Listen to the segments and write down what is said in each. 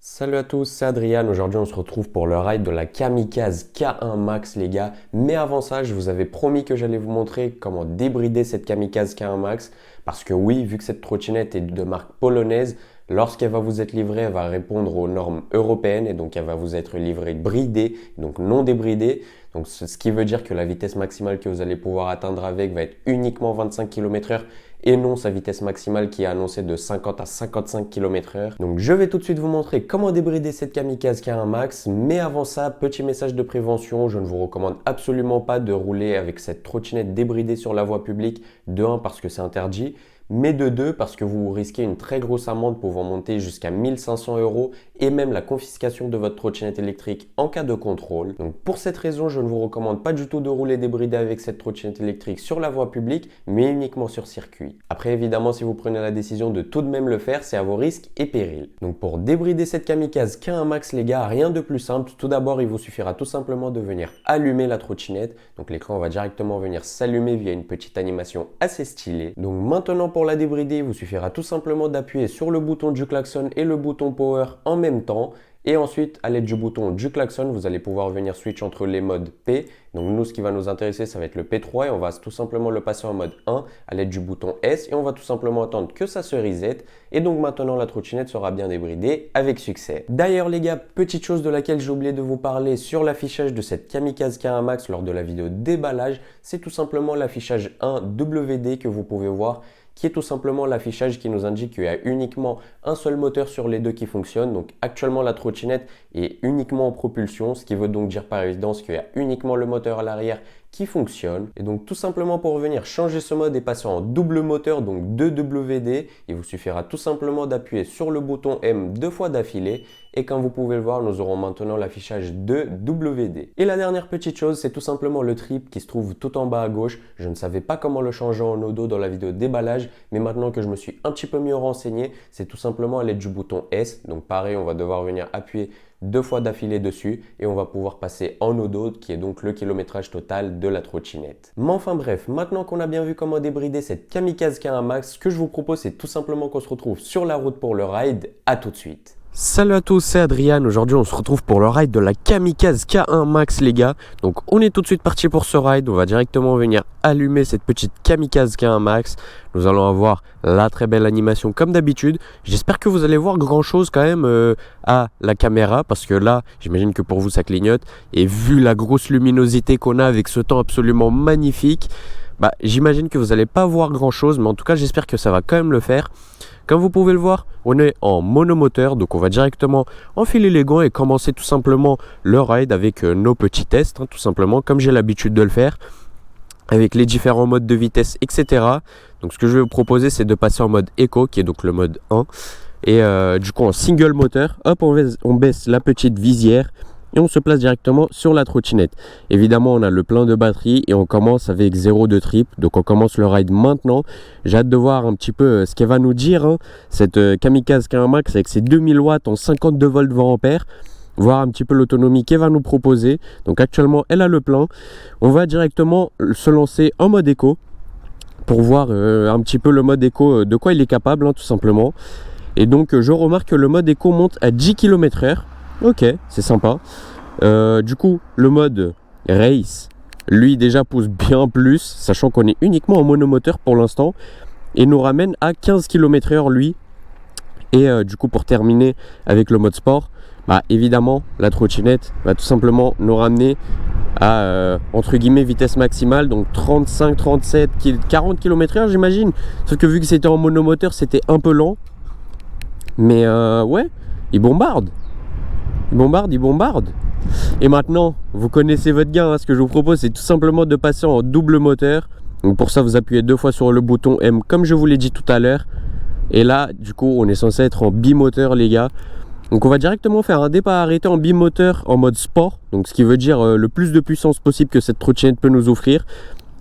Salut à tous, c'est Adrien. Aujourd'hui, on se retrouve pour le ride de la Kamikaze K1 Max, les gars. Mais avant ça, je vous avais promis que j'allais vous montrer comment débrider cette Kamikaze K1 Max. Parce que oui, vu que cette trottinette est de marque polonaise, lorsqu'elle va vous être livrée, elle va répondre aux normes européennes et donc elle va vous être livrée bridée, donc non débridée. Donc ce qui veut dire que la vitesse maximale que vous allez pouvoir atteindre avec va être uniquement 25 km/h et non sa vitesse maximale qui est annoncée de 50 à 55 km/h. Donc je vais tout de suite vous montrer comment débrider cette Kamikaze K1 Max. Mais avant ça, petit message de prévention, je ne vous recommande absolument pas de rouler avec cette trottinette débridée sur la voie publique. De 1 parce que c'est interdit. Mais de 2 parce que vous risquez une très grosse amende pouvant monter jusqu'à 1500 € et même la confiscation de votre trottinette électrique en cas de contrôle. Donc pour cette raison, je ne vous recommande pas du tout de rouler débridé avec cette trottinette électrique sur la voie publique, mais uniquement sur circuit. Après évidemment, si vous prenez la décision de tout de même le faire, c'est à vos risques et périls. Donc pour débrider cette Kamikaze K1 Max les gars, rien de plus simple. Tout d'abord, il vous suffira tout simplement de venir allumer la trottinette. Donc l'écran va directement venir s'allumer via une petite animation assez stylée. Donc maintenant pour la débrider, il vous suffira tout simplement d'appuyer sur le bouton du klaxon et le bouton power en même temps. Et ensuite, à l'aide du bouton du klaxon, vous allez pouvoir venir switch entre les modes P. Donc nous, ce qui va nous intéresser, ça va être le P3 et on va tout simplement le passer en mode 1 à l'aide du bouton S et on va tout simplement attendre que ça se reset. Et donc maintenant, la trottinette sera bien débridée avec succès. D'ailleurs les gars, petite chose de laquelle j'ai oublié de vous parler sur l'affichage de cette Kamikaze K1 Max lors de la vidéo déballage, c'est tout simplement l'affichage 1WD que vous pouvez voir, qui est tout simplement l'affichage qui nous indique qu'il y a uniquement un seul moteur sur les deux qui fonctionne. Donc actuellement la trottinette est uniquement en propulsion, ce qui veut donc dire par évidence qu'il y a uniquement le moteur à l'arrière qui fonctionne. Et donc tout simplement pour venir changer ce mode et passer en double moteur, donc 2WD, il vous suffira tout simplement d'appuyer sur le bouton M 2 fois d'affilée. Et comme vous pouvez le voir, nous aurons maintenant l'affichage 2WD. Et la dernière petite chose, c'est tout simplement le trip qui se trouve tout en bas à gauche. Je ne savais pas comment le changer en odo dans la vidéo déballage, mais maintenant que je me suis un petit peu mieux renseigné, c'est tout simplement à l'aide du bouton S. Donc pareil, on va devoir venir appuyer 2 fois d'affilée dessus et on va pouvoir passer en odo qui est donc le kilométrage total de la trottinette. Mais enfin bref, maintenant qu'on a bien vu comment débrider cette Kamikaze K1 Max, ce que je vous propose c'est tout simplement qu'on se retrouve sur la route pour le ride. À tout de suite. Salut à tous, c'est Adrien. Aujourd'hui on se retrouve pour le ride de la Kamikaze K1 Max les gars. Donc on est tout de suite parti pour ce ride. On va directement venir allumer cette petite Kamikaze K1 Max. Nous allons avoir la très belle animation comme d'habitude. J'espère que vous allez voir grand chose quand même à la caméra, parce que là j'imagine que pour vous ça clignote. Et vu la grosse luminosité qu'on a avec ce temps absolument magnifique, j'imagine que vous n'allez pas voir grand chose, mais en tout cas j'espère que ça va quand même le faire. Comme vous pouvez le voir, on est en monomoteur, donc on va directement enfiler les gants et commencer tout simplement le ride avec nos petits tests, tout simplement comme j'ai l'habitude de le faire, avec les différents modes de vitesse, etc. Donc ce que je vais vous proposer, c'est de passer en mode Eco, qui est donc le mode 1, et du coup en single moteur, hop, on baisse la petite visière, et on se place directement sur la trottinette. Évidemment, on a le plein de batterie et on commence avec 0 de trip. Donc on commence le ride maintenant. J'ai hâte de voir un petit peu ce qu'elle va nous dire, cette Kamikaze K1 Max avec ses 2000 watts en 52 volts 20 ampères. Voir un petit peu l'autonomie qu'elle va nous proposer. Donc actuellement, elle a le plein. On va directement se lancer en mode éco pour voir un petit peu le mode éco, de quoi il est capable, tout simplement. Et donc je remarque que le mode éco monte à 10 km/h. Ok, c'est sympa. Du coup, le mode race, lui déjà pousse bien plus, sachant qu'on est uniquement en monomoteur pour l'instant, et nous ramène à 15 km/h lui. Et du coup, pour terminer avec le mode sport, évidemment, la trottinette va tout simplement nous ramener à entre guillemets vitesse maximale, donc 35, 37, 40 km/h j'imagine. Sauf que vu que c'était en monomoteur, c'était un peu lent. Mais ouais, il bombarde. Il bombarde. Et maintenant, vous connaissez votre gain. Ce que je vous propose, c'est tout simplement de passer en double moteur. Donc pour ça, vous appuyez 2 fois sur le bouton M, comme je vous l'ai dit tout à l'heure. Et là, du coup, on est censé être en bimoteur, les gars. Donc on va directement faire un départ arrêté en bimoteur en mode sport. Donc ce qui veut dire le plus de puissance possible que cette trottinette peut nous offrir.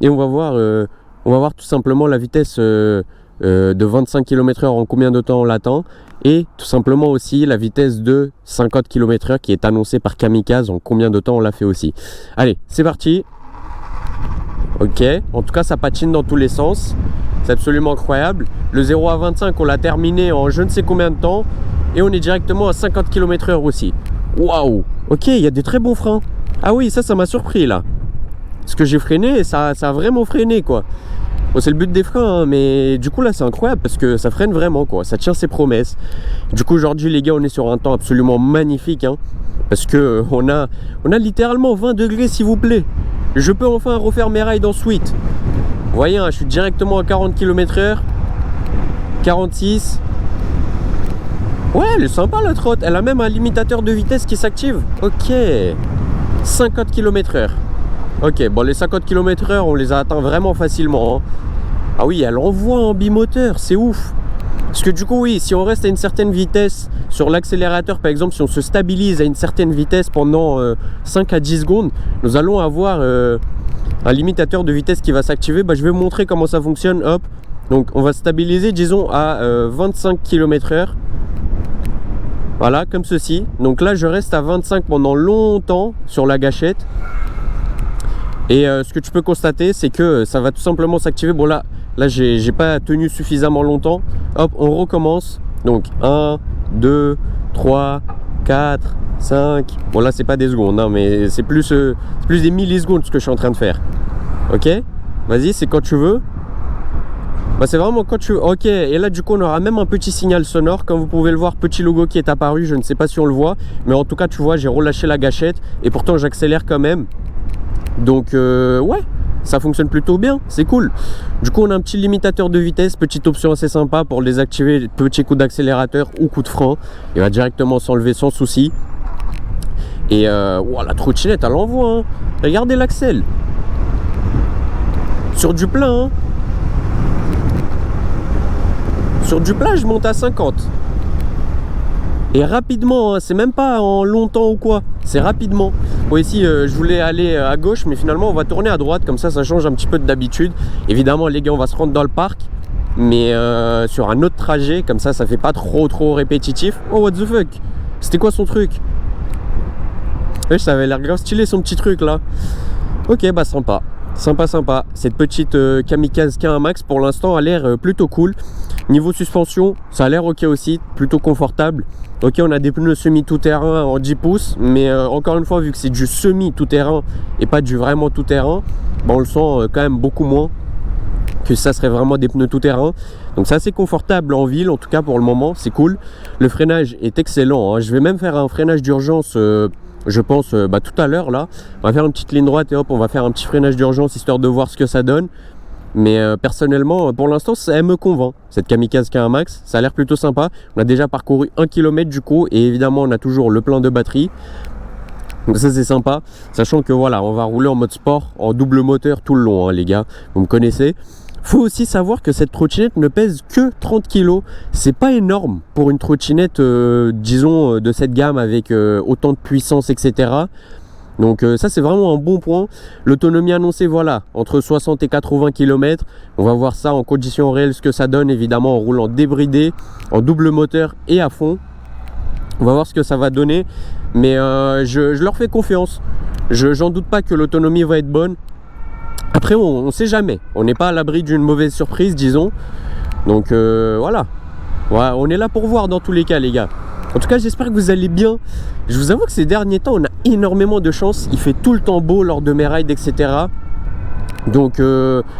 Et on va voir tout simplement la vitesse de 25 km/h en combien de temps on l'atteint. Et tout simplement aussi la vitesse de 50 km/h qui est annoncée par Kamikaze, en combien de temps on l'a fait aussi. Allez, c'est parti. Ok, en tout cas ça patine dans tous les sens. C'est absolument incroyable. Le 0 à 25 on l'a terminé en je ne sais combien de temps. et on est directement à 50 km/h aussi. Waouh! Ok, il y a des très bons freins. Ah oui, ça m'a surpris là. Parce que j'ai freiné et ça a vraiment freiné quoi. Bon, c'est le but des freins, hein, mais du coup là c'est incroyable parce que ça freine vraiment quoi, ça tient ses promesses. Du coup aujourd'hui les gars, on est sur un temps absolument magnifique, hein, parce que on a littéralement 20 degrés s'il vous plaît. Je peux enfin refaire mes rides en suite. Vous voyez, hein, je suis directement à 40 km/h, 46. Ouais, elle est sympa la trotte, elle a même un limitateur de vitesse qui s'active. Ok, 50 km/h. Ok, bon les 50 km/h on les a atteints vraiment facilement, hein. Ah oui, elle envoie en bimoteur, c'est ouf. Parce que du coup oui, si on reste à une certaine vitesse sur l'accélérateur, par exemple, si on se stabilise à une certaine vitesse pendant 5 à 10 secondes, nous allons avoir un limitateur de vitesse qui va s'activer. Bah, je vais vous montrer comment ça fonctionne. Hop, donc on va stabiliser disons à 25 km/h. Voilà, comme ceci. Donc là je reste à 25 pendant longtemps sur la gâchette. Et ce que tu peux constater, c'est que ça va tout simplement s'activer. Bon là j'ai pas tenu suffisamment longtemps. Hop, on recommence. Donc 1, 2, 3, 4, 5. Bon là c'est pas des secondes, hein, mais c'est plus des millisecondes ce que je suis en train de faire. Ok, vas-y, c'est quand tu veux. Bah, c'est vraiment quand tu veux. Ok, et là du coup on aura même un petit signal sonore. Comme vous pouvez le voir, petit logo qui est apparu. Je ne sais pas si on le voit, mais en tout cas tu vois, j'ai relâché la gâchette et pourtant j'accélère quand même. Donc ouais, ça fonctionne plutôt bien, c'est cool. Du coup on a un petit limitateur de vitesse, petite option assez sympa pour désactiver petit coup d'accélérateur ou coup de frein. Il va directement s'enlever sans souci. Et wow, la trottinette elle envoie, hein. Regardez l'axel. Sur du plein, hein. Sur du plat je monte à 50. Et rapidement, hein, c'est même pas en longtemps ou quoi, c'est rapidement. Bon ici je voulais aller à gauche, mais finalement on va tourner à droite, comme ça change un petit peu d'habitude. Évidemment les gars, on va se rendre dans le parc, mais sur un autre trajet, comme ça fait pas trop répétitif. Oh what the fuck, c'était quoi son truc? Ouais, ça avait l'air grave stylé son petit truc là. Ok, bah sympa. Cette petite Kamikaze K1 Max pour l'instant a l'air plutôt cool. Niveau suspension, ça a l'air ok aussi, plutôt confortable. Ok, on a des pneus semi-tout-terrain en 10 pouces, mais encore une fois, vu que c'est du semi-tout-terrain et pas du vraiment tout-terrain, bah, on le sent quand même beaucoup moins que ça serait vraiment des pneus tout-terrain. Donc c'est assez confortable en ville, en tout cas pour le moment, c'est cool. Le freinage est excellent, hein. Je vais même faire un freinage d'urgence, je pense, tout à l'heure là. On va faire une petite ligne droite et hop, on va faire un petit freinage d'urgence histoire de voir ce que ça donne. Mais personnellement, pour l'instant, elle me convainc, cette Kamikaze K1 Max. Ça a l'air plutôt sympa. On a déjà parcouru 1 km du coup, et évidemment, on a toujours le plein de batterie. Donc ça, c'est sympa. Sachant que voilà, on va rouler en mode sport, en double moteur tout le long, hein, les gars. Vous me connaissez. Faut aussi savoir que cette trottinette ne pèse que 30 kg. C'est pas énorme pour une trottinette, disons, de cette gamme avec autant de puissance, etc. Donc ça c'est vraiment un bon point. L'autonomie annoncée, voilà, entre 60 et 80 km. On va voir ça en conditions réelles, ce que ça donne, évidemment en roulant débridé, en double moteur et à fond. On va voir ce que ça va donner. Mais je leur fais confiance. J'en doute pas que l'autonomie va être bonne. Après on ne sait jamais. On n'est pas à l'abri d'une mauvaise surprise, disons. Donc voilà. Ouais, on est là pour voir dans tous les cas, les gars. En tout cas, j'espère que vous allez bien. Je vous avoue que ces derniers temps, on a énormément de chance. Il fait tout le temps beau lors de mes rides, etc. Donc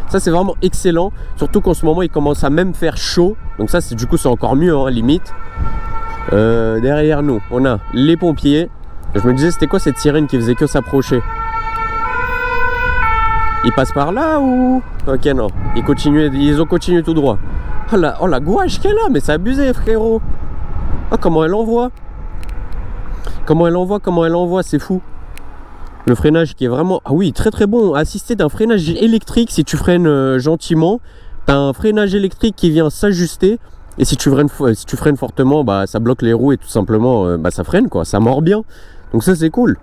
ça, c'est vraiment excellent. Surtout qu'en ce moment, il commence à même faire chaud. Donc ça, du coup, c'est encore mieux, hein, limite. Derrière nous, on a les pompiers. Je me disais, c'était quoi cette sirène qui faisait que s'approcher? Ils passent par là ou... Ok, non. Ils ont continué tout droit. Oh la gouache qu'elle a, mais c'est abusé, frérot. Ah, comment elle envoie, c'est fou. Le freinage qui est vraiment... Ah oui, très bon. Assisté d'un freinage électrique, si tu freines gentiment, tu as un freinage électrique qui vient s'ajuster. Et si tu freines fortement, bah, ça bloque les roues et tout simplement, ça freine, quoi. Ça mord bien. Donc ça, c'est cool.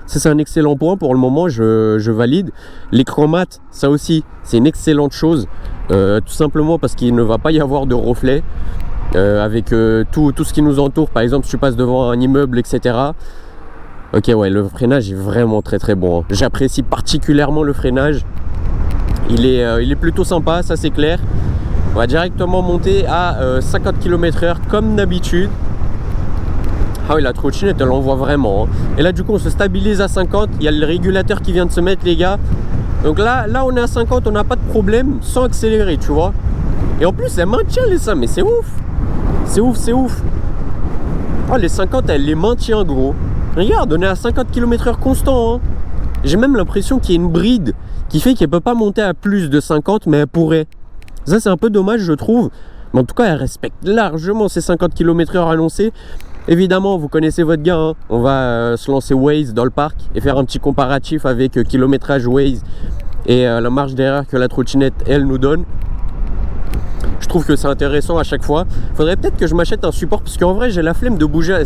Ça, c'est un excellent point pour le moment, je valide. L'écran mat, ça aussi, c'est une excellente chose. Tout simplement parce qu'il ne va pas y avoir de reflets. Avec tout ce qui nous entoure, par exemple si tu passes devant un immeuble, etc. Ok, ouais, le freinage est vraiment très bon, hein. J'apprécie particulièrement le freinage. Il est plutôt sympa, ça c'est clair. On va directement monter à 50 km/h comme d'habitude. Ah oui, la trottinette, elle envoie vraiment. Et là, du coup, on se stabilise à 50. Il y a le régulateur qui vient de se mettre, les gars. Donc là, on est à 50, on n'a pas de problème sans accélérer, tu vois. Et en plus, elle maintient les 5, mais c'est ouf. C'est ouf, c'est ouf. Oh, les 50, elle les maintient, gros. Regarde, on est à 50 km/h constant. Hein. J'ai même l'impression qu'il y a une bride qui fait qu'elle ne peut pas monter à plus de 50, mais elle pourrait. Ça, c'est un peu dommage, je trouve. Mais en tout cas, elle respecte largement ces 50 km/h annoncés. Évidemment, vous connaissez votre gars, hein. On va se lancer Waze dans le parc et faire un petit comparatif avec kilométrage Waze et la marge d'erreur que la trottinette, elle, nous donne. Je trouve que c'est intéressant à chaque fois. Faudrait peut-être que je m'achète un support parce qu'en vrai, j'ai la flemme de bouger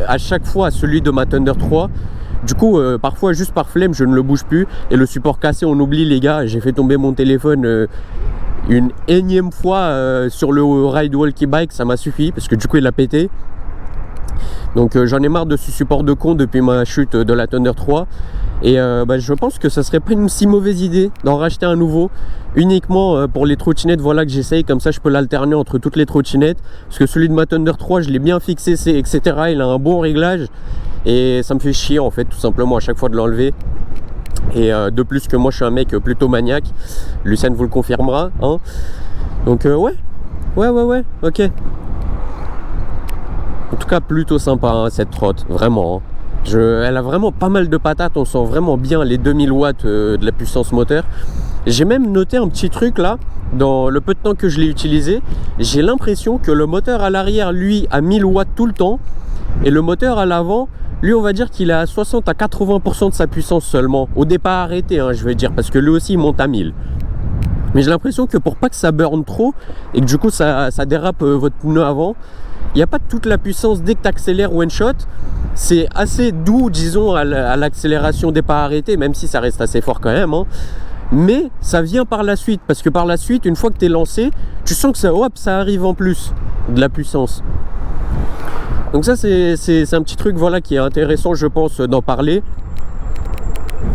à chaque fois à celui de ma Thunder 3. Du coup, parfois, juste par flemme, je ne le bouge plus. Et le support cassé, on oublie, les gars. J'ai fait tomber mon téléphone une énième fois sur le ride walkie bike. Ça m'a suffi parce que du coup, il a pété. Donc j'en ai marre de ce support de con depuis ma chute de la Thunder 3. Et je pense que ça serait pas une si mauvaise idée d'en racheter un nouveau. Uniquement pour les trottinettes, voilà que j'essaye. Comme ça je peux l'alterner entre toutes les trottinettes. Parce que celui de ma Thunder 3, je l'ai bien fixé, etc. Il a un bon réglage. Et ça me fait chier en fait, tout simplement à chaque fois de l'enlever. Et de plus que moi je suis un mec plutôt maniaque. Lucien vous le confirmera, hein. Donc ouais, ok. En tout cas, plutôt sympa, hein, cette trotte, vraiment. Hein. Elle a vraiment pas mal de patates, on sent vraiment bien les 2000 watts de la puissance moteur. J'ai même noté un petit truc là, dans le peu de temps que je l'ai utilisé. J'ai l'impression que le moteur à l'arrière, lui, a 1000 watts tout le temps. Et le moteur à l'avant, lui, on va dire qu'il est à 60 à 80% de sa puissance seulement. Au départ arrêté, hein, je vais dire, parce que lui aussi, il monte à 1000. Mais j'ai l'impression que pour pas que ça burn trop, et que du coup, ça dérape votre pneu avant, il n'y a pas toute la puissance dès que tu accélères one shot. C'est assez doux, disons, à l'accélération départ arrêté, même si ça reste assez fort quand même. Hein. Mais ça vient par la suite, parce que par la suite, une fois que tu es lancé, tu sens que ça arrive en plus de la puissance. Donc ça, c'est un petit truc voilà, qui est intéressant, je pense, d'en parler.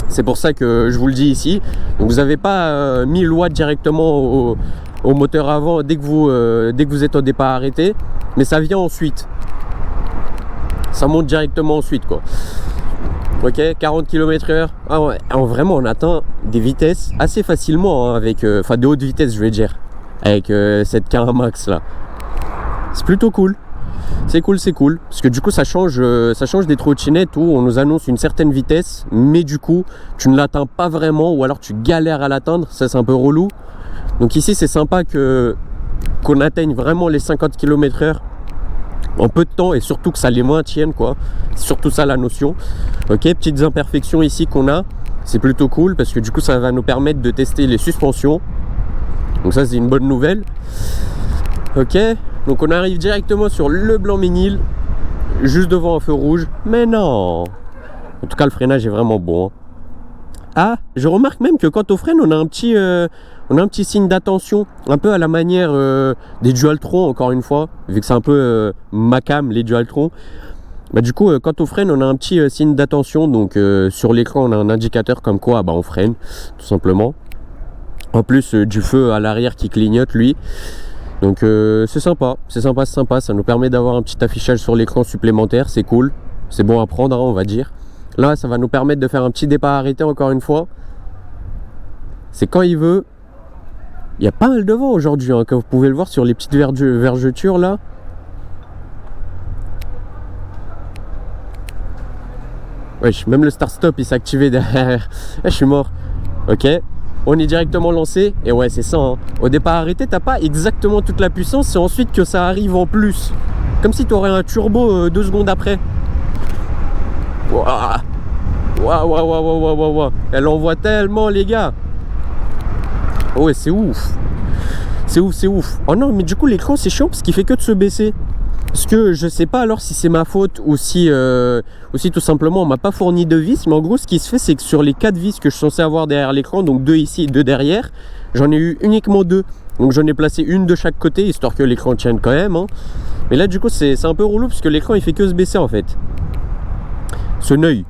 C'est pour ça que je vous le dis ici. Donc vous n'avez pas 1000 watts directement au moteur avant dès que vous êtes au départ arrêté, mais ça vient ensuite. Ça monte directement ensuite, quoi. Ok, 40 km/h. Ah ouais, vraiment, on atteint des vitesses assez facilement, hein, avec, enfin, de haute vitesse, je vais dire, avec cette K1 Max là. C'est plutôt cool. C'est cool, parce que du coup ça change des trottinettes où on nous annonce une certaine vitesse, mais du coup tu ne l'atteins pas vraiment, ou alors tu galères à l'atteindre, ça c'est un peu relou. Donc ici c'est sympa qu'on atteigne vraiment les 50 km/h en peu de temps, et surtout que ça les maintienne, quoi. C'est surtout ça la notion. Ok, petites imperfections ici qu'on a, c'est plutôt cool, parce que du coup ça va nous permettre de tester les suspensions. Donc ça c'est une bonne nouvelle. Ok, donc on arrive directement sur le Blanc-Ménil, juste devant un feu rouge. Mais non. En tout cas, le freinage est vraiment bon. Hein. Ah, je remarque même que quand on freine, on a un petit signe d'attention, un peu à la manière des Dualtron, encore une fois, vu que c'est un peu ma cam, les Dualtron. Bah, du coup, quand on freine, on a un petit signe d'attention. Donc sur l'écran, on a un indicateur comme quoi on freine, tout simplement. En plus du feu à l'arrière qui clignote, lui. Donc c'est sympa, ça nous permet d'avoir un petit affichage sur l'écran supplémentaire, c'est cool, c'est bon à prendre, hein, on va dire. Là, ça va nous permettre de faire un petit départ arrêté encore une fois. C'est quand il veut. Il y a pas mal de vent aujourd'hui, hein, comme vous pouvez le voir sur les petites vergetures là. Wesh, même le start-stop il s'est activé derrière. Je suis mort. Ok. On est directement lancé, et ouais c'est ça, hein. Au départ arrêté, t'as pas exactement toute la puissance, c'est ensuite que ça arrive en plus. Comme si tu aurais un turbo 2 secondes après. Waouh. Elle envoie tellement, les gars. Oh ouais, c'est ouf. C'est ouf. Oh non, mais du coup l'écran c'est chiant parce qu'il fait que de se baisser. Parce que je sais pas alors si c'est ma faute ou si tout simplement on m'a pas fourni de vis. Mais en gros ce qui se fait c'est que sur les 4 vis que je suis censé avoir derrière l'écran, donc 2 ici et 2 derrière, j'en ai eu uniquement 2. Donc j'en ai placé une de chaque côté histoire que l'écran tienne quand même, hein. Mais là du coup c'est un peu relou parce que l'écran il fait que se baisser en fait. Ce neuil.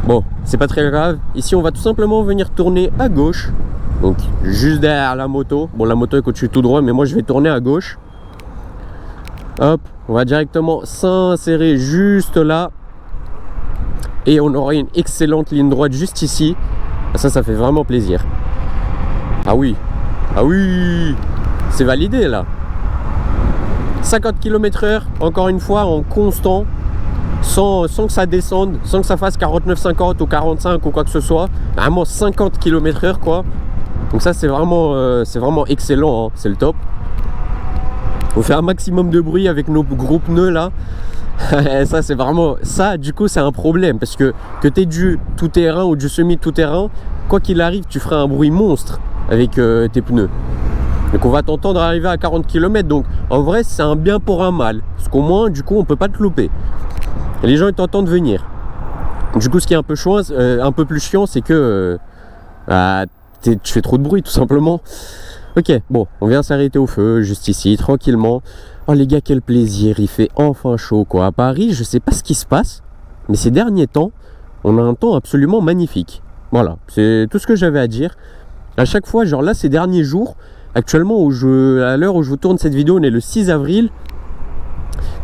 Bon, c'est pas très grave. Ici on va tout simplement venir tourner à gauche. Donc juste derrière la moto. Bon, la moto elle continue tout droit, mais moi je vais tourner à gauche. Hop, on va directement s'insérer juste là. Et on aura une excellente ligne droite juste ici. Ça fait vraiment plaisir. Ah oui, ah oui, c'est validé là. 50 km/h, encore une fois en constant, sans que ça descende, sans que ça fasse 49-50 ou 45 ou quoi que ce soit. Vraiment 50 km/h quoi. Donc ça c'est vraiment excellent, hein. C'est le top. On fait un maximum de bruit avec nos gros pneus là. Ça c'est vraiment, ça du coup c'est un problème, parce que tu aies du tout-terrain ou du semi-tout-terrain, quoi qu'il arrive tu feras un bruit monstre avec tes pneus. Donc on va t'entendre arriver à 40 km. Donc en vrai c'est un bien pour un mal, parce qu'au moins du coup on peut pas te louper et les gens ils t'entendent venir. Du coup ce qui est un peu plus chiant, c'est que tu fais trop de bruit tout simplement. Ok, bon, on vient s'arrêter au feu juste ici tranquillement. Oh les gars, quel plaisir, il fait enfin chaud quoi. À Paris, je sais pas ce qui se passe, mais ces derniers temps on a un temps absolument magnifique. Voilà, c'est tout ce que j'avais à dire. À chaque fois, genre là ces derniers jours, actuellement à l'heure où je vous tourne cette vidéo, on est le 6 avril.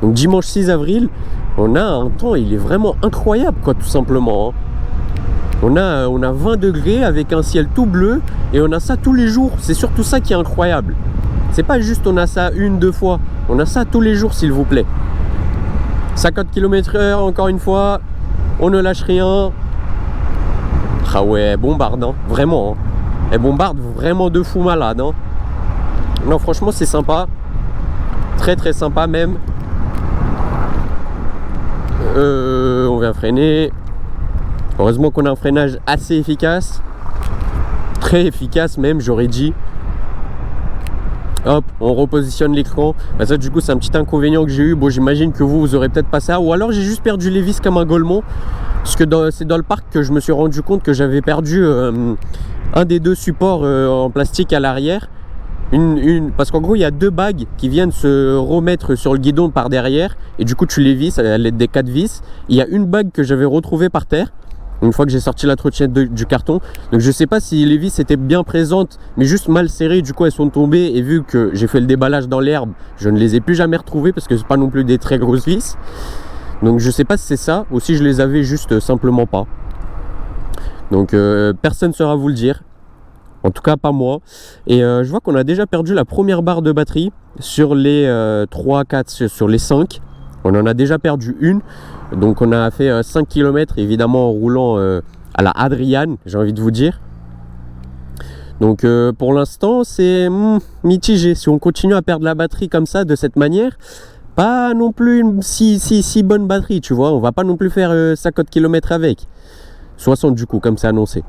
Donc dimanche 6 avril, on a un temps, il est vraiment incroyable quoi, tout simplement, hein. On a 20 degrés avec un ciel tout bleu et on a ça tous les jours. C'est surtout ça qui est incroyable. C'est pas juste on a ça une, deux fois. On a ça tous les jours s'il vous plaît. 50 km/h encore une fois. On ne lâche rien. Ah ouais, elle bombarde, hein, vraiment. Hein. Elle bombarde vraiment de fou malade. Hein. Non, franchement, c'est sympa. Très très sympa même. On vient freiner. Heureusement qu'on a un freinage assez efficace. Très efficace même, j'aurais dit. Hop, on repositionne l'écran. Bah ça du coup c'est un petit inconvénient que j'ai eu. Bon, j'imagine que vous aurez peut-être pas ça. Ou alors j'ai juste perdu les vis comme un golemon. Parce que c'est dans le parc que je me suis rendu compte que j'avais perdu un des deux supports en plastique à l'arrière. Parce qu'en gros il y a deux bagues qui viennent se remettre sur le guidon par derrière. Et du coup tu les vis à l'aide des 4 vis. Il y a une bague que j'avais retrouvée par terre une fois que j'ai sorti la trottinette du carton. Donc je sais pas si les vis étaient bien présentes mais juste mal serrées, du coup elles sont tombées. Et vu que j'ai fait le déballage dans l'herbe, je ne les ai plus jamais retrouvées parce que c'est pas non plus des très grosses vis. Donc je sais pas si c'est ça ou si je les avais juste simplement pas. Donc personne ne saura vous le dire. En tout cas pas moi. Et je vois qu'on a déjà perdu la première barre de batterie sur les 3, 4, sur les 5. On en a déjà perdu une. Donc on a fait 5 km évidemment en roulant à la Adrian, j'ai envie de vous dire. Donc pour l'instant c'est mitigé. Si on continue à perdre la batterie comme ça, de cette manière, pas non plus une si bonne batterie, tu vois. On va pas non plus faire 50 km avec. 60 du coup, comme c'est annoncé.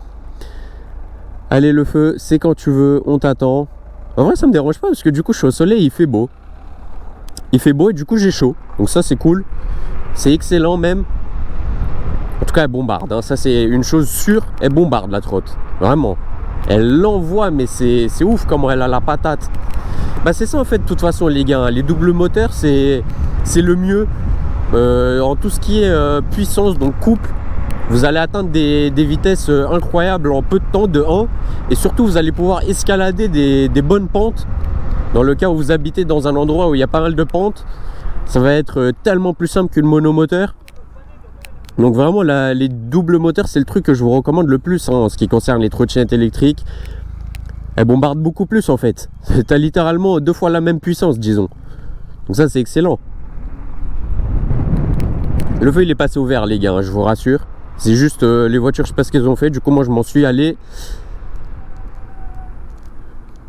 Allez, le feu, c'est quand tu veux, on t'attend. En vrai ça me dérange pas parce que du coup je suis au soleil, il fait beau. Il fait beau et du coup j'ai chaud. Donc ça c'est cool. C'est excellent même. En tout cas elle bombarde, hein. Ça c'est une chose sûre. Elle bombarde la trotte. Vraiment. Elle l'envoie mais c'est ouf comment elle a la patate. Bah c'est ça en fait de toute façon les gars. Les doubles moteurs c'est le mieux. En tout ce qui est puissance, donc couple. Vous allez atteindre des vitesses incroyables en peu de temps de 1. Et surtout vous allez pouvoir escalader des bonnes pentes. Dans le cas où vous habitez dans un endroit où il y a pas mal de pentes, ça va être tellement plus simple qu'une monomoteur. Donc vraiment les doubles moteurs c'est le truc que je vous recommande le plus, hein, en ce qui concerne les trottinettes électriques. Elles bombardent beaucoup plus en fait. Tu as littéralement 2 fois la même puissance disons. Donc ça c'est excellent. Le feu il est passé au vert les gars, hein, je vous rassure. C'est juste les voitures je sais pas ce qu'elles ont fait. Du coup moi je m'en suis allé.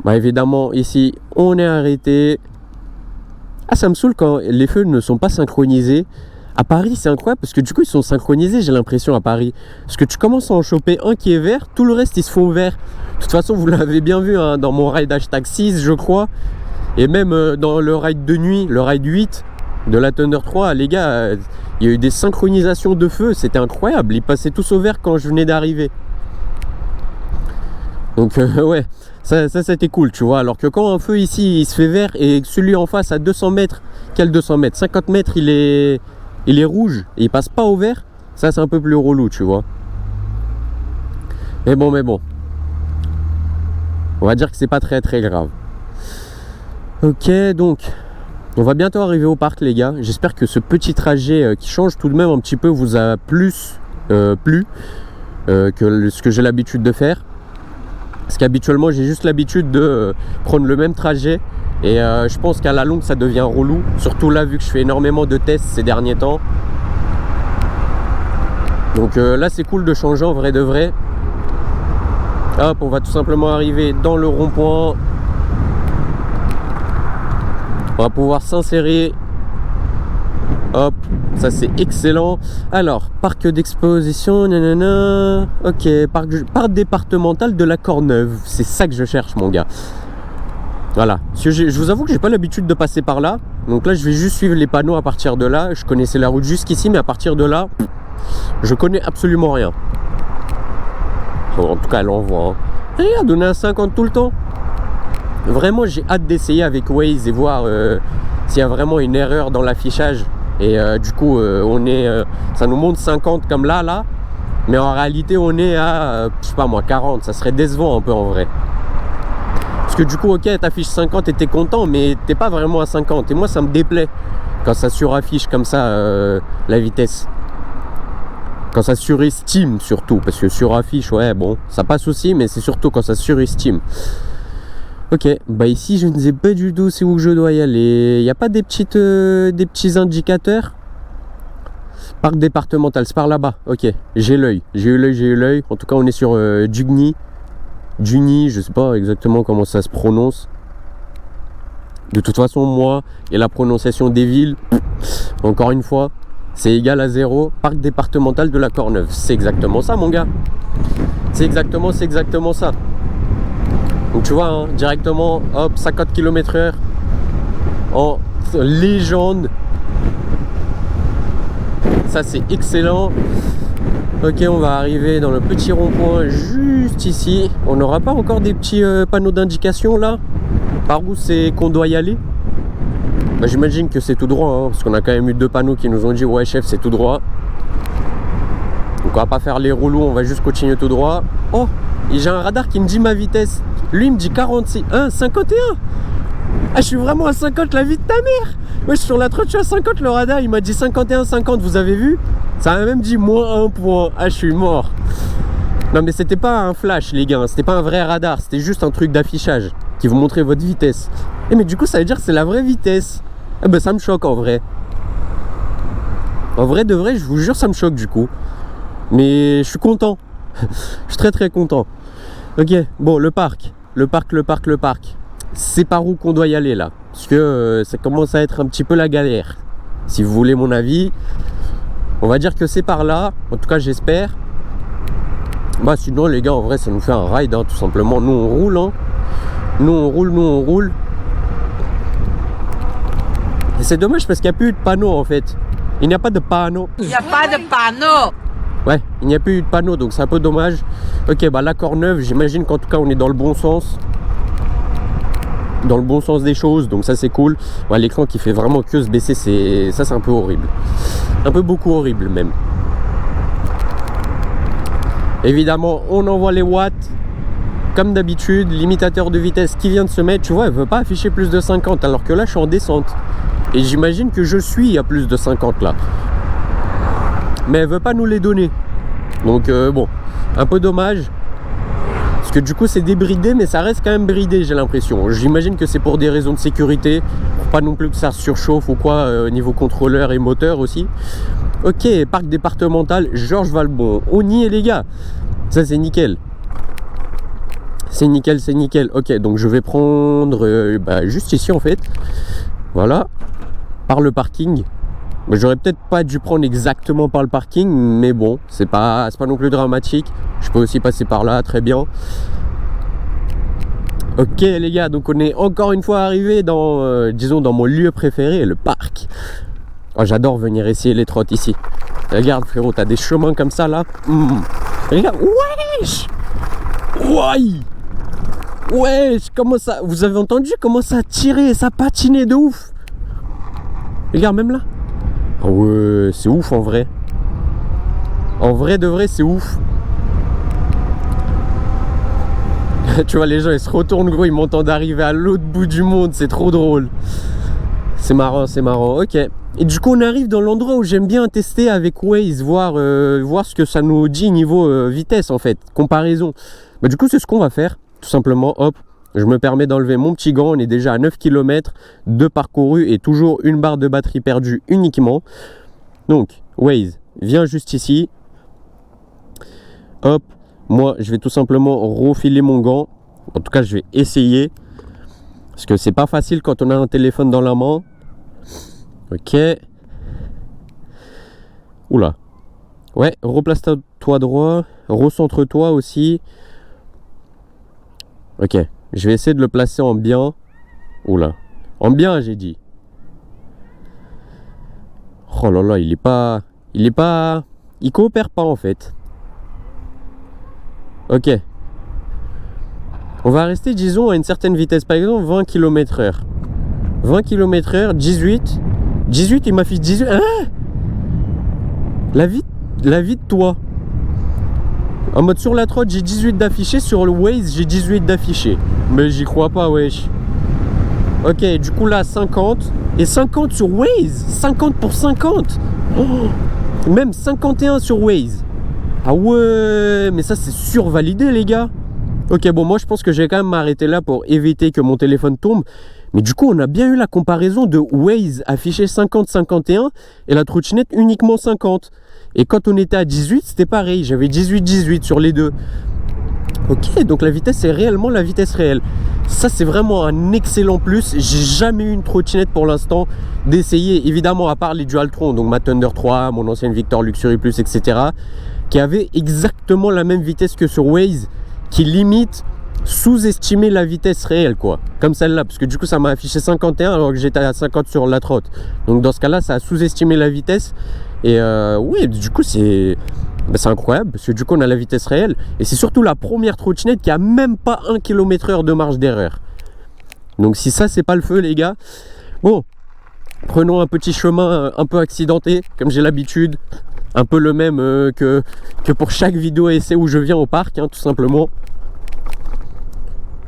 Bah évidemment ici on est arrêté. Ah ça me saoule quand les feux ne sont pas synchronisés. À Paris c'est incroyable parce que du coup ils sont synchronisés, j'ai l'impression à Paris. Parce que tu commences à en choper un qui est vert, tout le reste ils se font vert. De toute façon vous l'avez bien vu hein, dans mon ride hashtag 6 je crois. Et même dans le ride de nuit, le ride 8 de la Thunder 3, les gars, il y a eu des synchronisations de feu, c'était incroyable. Ils passaient tous au vert quand je venais d'arriver. Donc ouais, ça c'était cool, tu vois. Alors que quand un feu ici il se fait vert et celui en face à 200 mètres, quel 200 mètres 50 mètres il est rouge et il passe pas au vert, ça c'est un peu plus relou, tu vois. Mais bon. On va dire que c'est pas très très grave. Ok, donc on va bientôt arriver au parc les gars. J'espère que ce petit trajet qui change tout de même un petit peu vous a plu que ce que j'ai l'habitude de faire. Parce qu'habituellement j'ai juste l'habitude de prendre le même trajet. Et je pense qu'à la longue ça devient relou. Surtout là vu que je fais énormément de tests ces derniers temps. Donc là c'est cool de changer en vrai de vrai. Hop, on va tout simplement arriver dans le rond-point. On va pouvoir s'insérer. Hop, ça c'est excellent. Alors, parc d'exposition, nanana. Ok, parc départemental de la Courneuve. C'est ça que je cherche, mon gars. Voilà. Parce que je vous avoue que j'ai pas l'habitude de passer par là. Donc là, je vais juste suivre les panneaux à partir de là. Je connaissais la route jusqu'ici, mais à partir de là, je connais absolument rien. En tout cas, elle envoie. Hein. Regarde, on est à 50 tout le temps. Vraiment, j'ai hâte d'essayer avec Waze et voir s'il y a vraiment une erreur dans l'affichage. Et du coup, ça nous montre 50 comme là. Mais en réalité, on est à, je sais pas moi, 40. Ça serait décevant un peu en vrai. Parce que du coup, ok, t'affiches 50 et t'es content, mais t'es pas vraiment à 50. Et moi, ça me déplaît quand ça suraffiche comme ça la vitesse. Quand ça surestime surtout, parce que suraffiche, ouais, bon, ça passe aussi, mais c'est surtout quand ça surestime. Ok, bah ici, je ne sais pas du tout c'est où je dois y aller. Il n'y a pas des petits indicateurs? Parc départemental, c'est par là-bas. Ok, j'ai l'œil. J'ai eu l'œil. En tout cas, on est sur Dugny. Dugny, je sais pas exactement comment ça se prononce. De toute façon, moi, et la prononciation des villes, encore une fois, c'est égal à 0. Parc départemental de la Courneuve. C'est exactement ça, mon gars. C'est exactement ça. Donc tu vois, hein, directement, hop, 50 km/h en légende. Ça, c'est excellent. Ok, on va arriver dans le petit rond-point juste ici. On n'aura pas encore des petits panneaux d'indication là, par où c'est qu'on doit y aller? Bah, j'imagine que c'est tout droit, hein, parce qu'on a quand même eu 2 panneaux qui nous ont dit ouais chef, c'est tout droit. Donc on va pas faire les relous, on va juste continuer tout droit. Oh, et j'ai un radar qui me dit ma vitesse. Lui il me dit 46, 51. Ah, je suis vraiment à 50, la vie de ta mère. Ouais, sur la trotte, je suis à 50, le radar il m'a dit 51, 50, vous avez vu? Ça m'a même dit moins 1 point. Ah, je suis mort. Non mais c'était pas un flash les gars, c'était pas un vrai radar, c'était juste un truc d'affichage qui vous montrait votre vitesse. Et mais du coup ça veut dire que c'est la vraie vitesse. Eh ben ça me choque en vrai. En vrai de vrai, je vous jure, ça me choque du coup. Mais je suis content. Je suis très très content. Ok, bon, le parc. C'est par où qu'on doit y aller là? Parce que ça commence à être un petit peu la galère. Si vous voulez mon avis, on va dire que c'est par là. En tout cas, j'espère. Bah sinon les gars, en vrai, ça nous fait un ride, hein, tout simplement. Nous on roule, hein. Nous on roule. Et c'est dommage parce qu'il n'y a plus de panneau en fait. Il n'y a pas de panneau. Ouais, il n'y a plus eu de panneau, donc c'est un peu dommage. Ok, bah la Courneuve, j'imagine qu'en tout cas on est dans le bon sens. Dans le bon sens des choses, donc ça c'est cool. Ouais, l'écran qui fait vraiment que se baisser, c'est un peu horrible. Un peu beaucoup horrible même. Évidemment, on envoie les watts. Comme d'habitude, limitateur de vitesse qui vient de se mettre. Tu vois, elle veut pas afficher plus de 50, alors que là je suis en descente. Et j'imagine que je suis à plus de 50 là. Mais elle veut pas nous les donner. Donc bon, un peu dommage. Parce que du coup c'est débridé, mais ça reste quand même bridé, j'ai l'impression. J'imagine que c'est pour des raisons de sécurité, pour pas non plus que ça surchauffe ou quoi, au niveau contrôleur et moteur aussi. Ok, parc départemental Georges Valbon. On y est les gars. Ça c'est nickel. C'est nickel. Ok, donc je vais prendre juste ici en fait. Voilà, par le parking. J'aurais peut-être pas dû prendre exactement par le parking, mais bon, c'est pas non plus dramatique. Je peux aussi passer par là, très bien. Ok les gars, donc on est encore une fois arrivé dans, disons, dans mon lieu préféré, le parc. Oh, j'adore venir essayer les trottes ici. Regarde frérot, t'as des chemins comme ça là. Regarde, wesh. Wesh, comment ça, vous avez entendu comment ça tirait, ça patinait de ouf. Regarde même là. Ah ouais, c'est ouf en vrai. En vrai de vrai, c'est ouf. Tu vois, les gens ils se retournent gros, ils m'entendent arriver à l'autre bout du monde, c'est trop drôle. C'est marrant, ok. Et du coup on arrive dans l'endroit où j'aime bien tester avec Waze, voir ce que ça nous dit niveau vitesse en fait, comparaison. Bah, du coup c'est ce qu'on va faire, tout simplement, hop. Je me permets d'enlever mon petit gant, on est déjà à 9 km de parcouru et toujours une barre de batterie perdue uniquement. Donc Waze, viens juste ici. Hop, moi je vais tout simplement refiler mon gant. En tout cas je vais essayer. Parce que c'est pas facile quand on a un téléphone dans la main. Ok. Oula. Ouais, replace-toi droit. Recentre-toi aussi. Ok. Je vais essayer de le placer en bien. Oula. En bien, j'ai dit. Oh là là, il coopère pas en fait. Ok. On va rester, disons, à une certaine vitesse. Par exemple, 20 km/h. 20 km/h, 18. 18, il m'affiche 18. Hein? La vie de toi. En mode sur la trotte, j'ai 18 d'affiché. Sur le Waze, j'ai 18 d'affiché. Mais j'y crois pas, wesh. Ok, du coup là, 50. Et 50 sur Waze. 50 pour 50. Oh, même 51 sur Waze. Ah ouais, mais ça, c'est survalidé, les gars. Ok, bon, moi, je pense que je vais quand même m'arrêter là pour éviter que mon téléphone tombe. Mais du coup, on a bien eu la comparaison de Waze affiché 50-51 et la trottinette uniquement 50. Et quand on était à 18, c'était pareil. J'avais 18-18 sur les deux. Ok, donc la vitesse est réellement la vitesse réelle. Ça, c'est vraiment un excellent plus. J'ai jamais eu une trottinette pour l'instant d'essayer, évidemment, à part les Dualtron, donc ma Thunder 3, mon ancienne Victor Luxury Plus, etc., qui avait exactement la même vitesse que sur Waze, qui limite sous-estimer la vitesse réelle, quoi, comme celle-là, parce que du coup ça m'a affiché 51 alors que j'étais à 50 sur la trotte. Donc dans ce cas-là, ça a sous-estimé la vitesse. Et oui, du coup c'est incroyable, parce que du coup on a la vitesse réelle. Et c'est surtout la première trottinette qui a même pas 1 km/h de marge d'erreur. Donc si ça c'est pas le feu, les gars. Bon, prenons un petit chemin un peu accidenté, comme j'ai l'habitude. Un peu le même que pour chaque vidéo essai où je viens au parc, hein, tout simplement.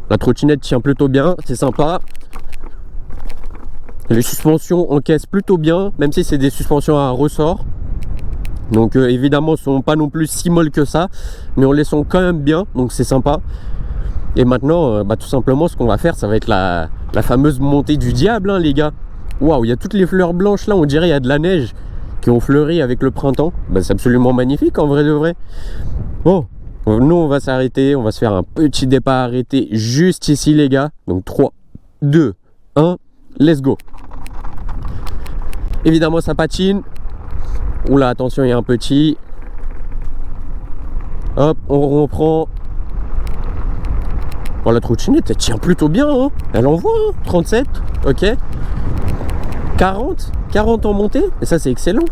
La trottinette tient plutôt bien, c'est sympa. Les suspensions encaissent plutôt bien, même si c'est des suspensions à ressort. Donc évidemment, elles ne sont pas non plus si molles que ça, mais on les sent quand même bien, donc c'est sympa. Et maintenant, tout simplement, ce qu'on va faire, ça va être la fameuse montée du diable, hein, les gars. Waouh, il y a toutes les fleurs blanches là, on dirait il y a de la neige qui ont fleuri avec le printemps. C'est absolument magnifique en vrai de vrai. Bon, nous on va s'arrêter, on va se faire un petit départ arrêté juste ici, les gars. Donc 3, 2, 1, let's go. Évidemment ça patine. Oula, attention, il y a un petit. Hop, on reprend. Bon, la trottinette elle tient plutôt bien, hein. Elle envoie, hein. 37, ok. 40 en montée, et ça c'est excellent.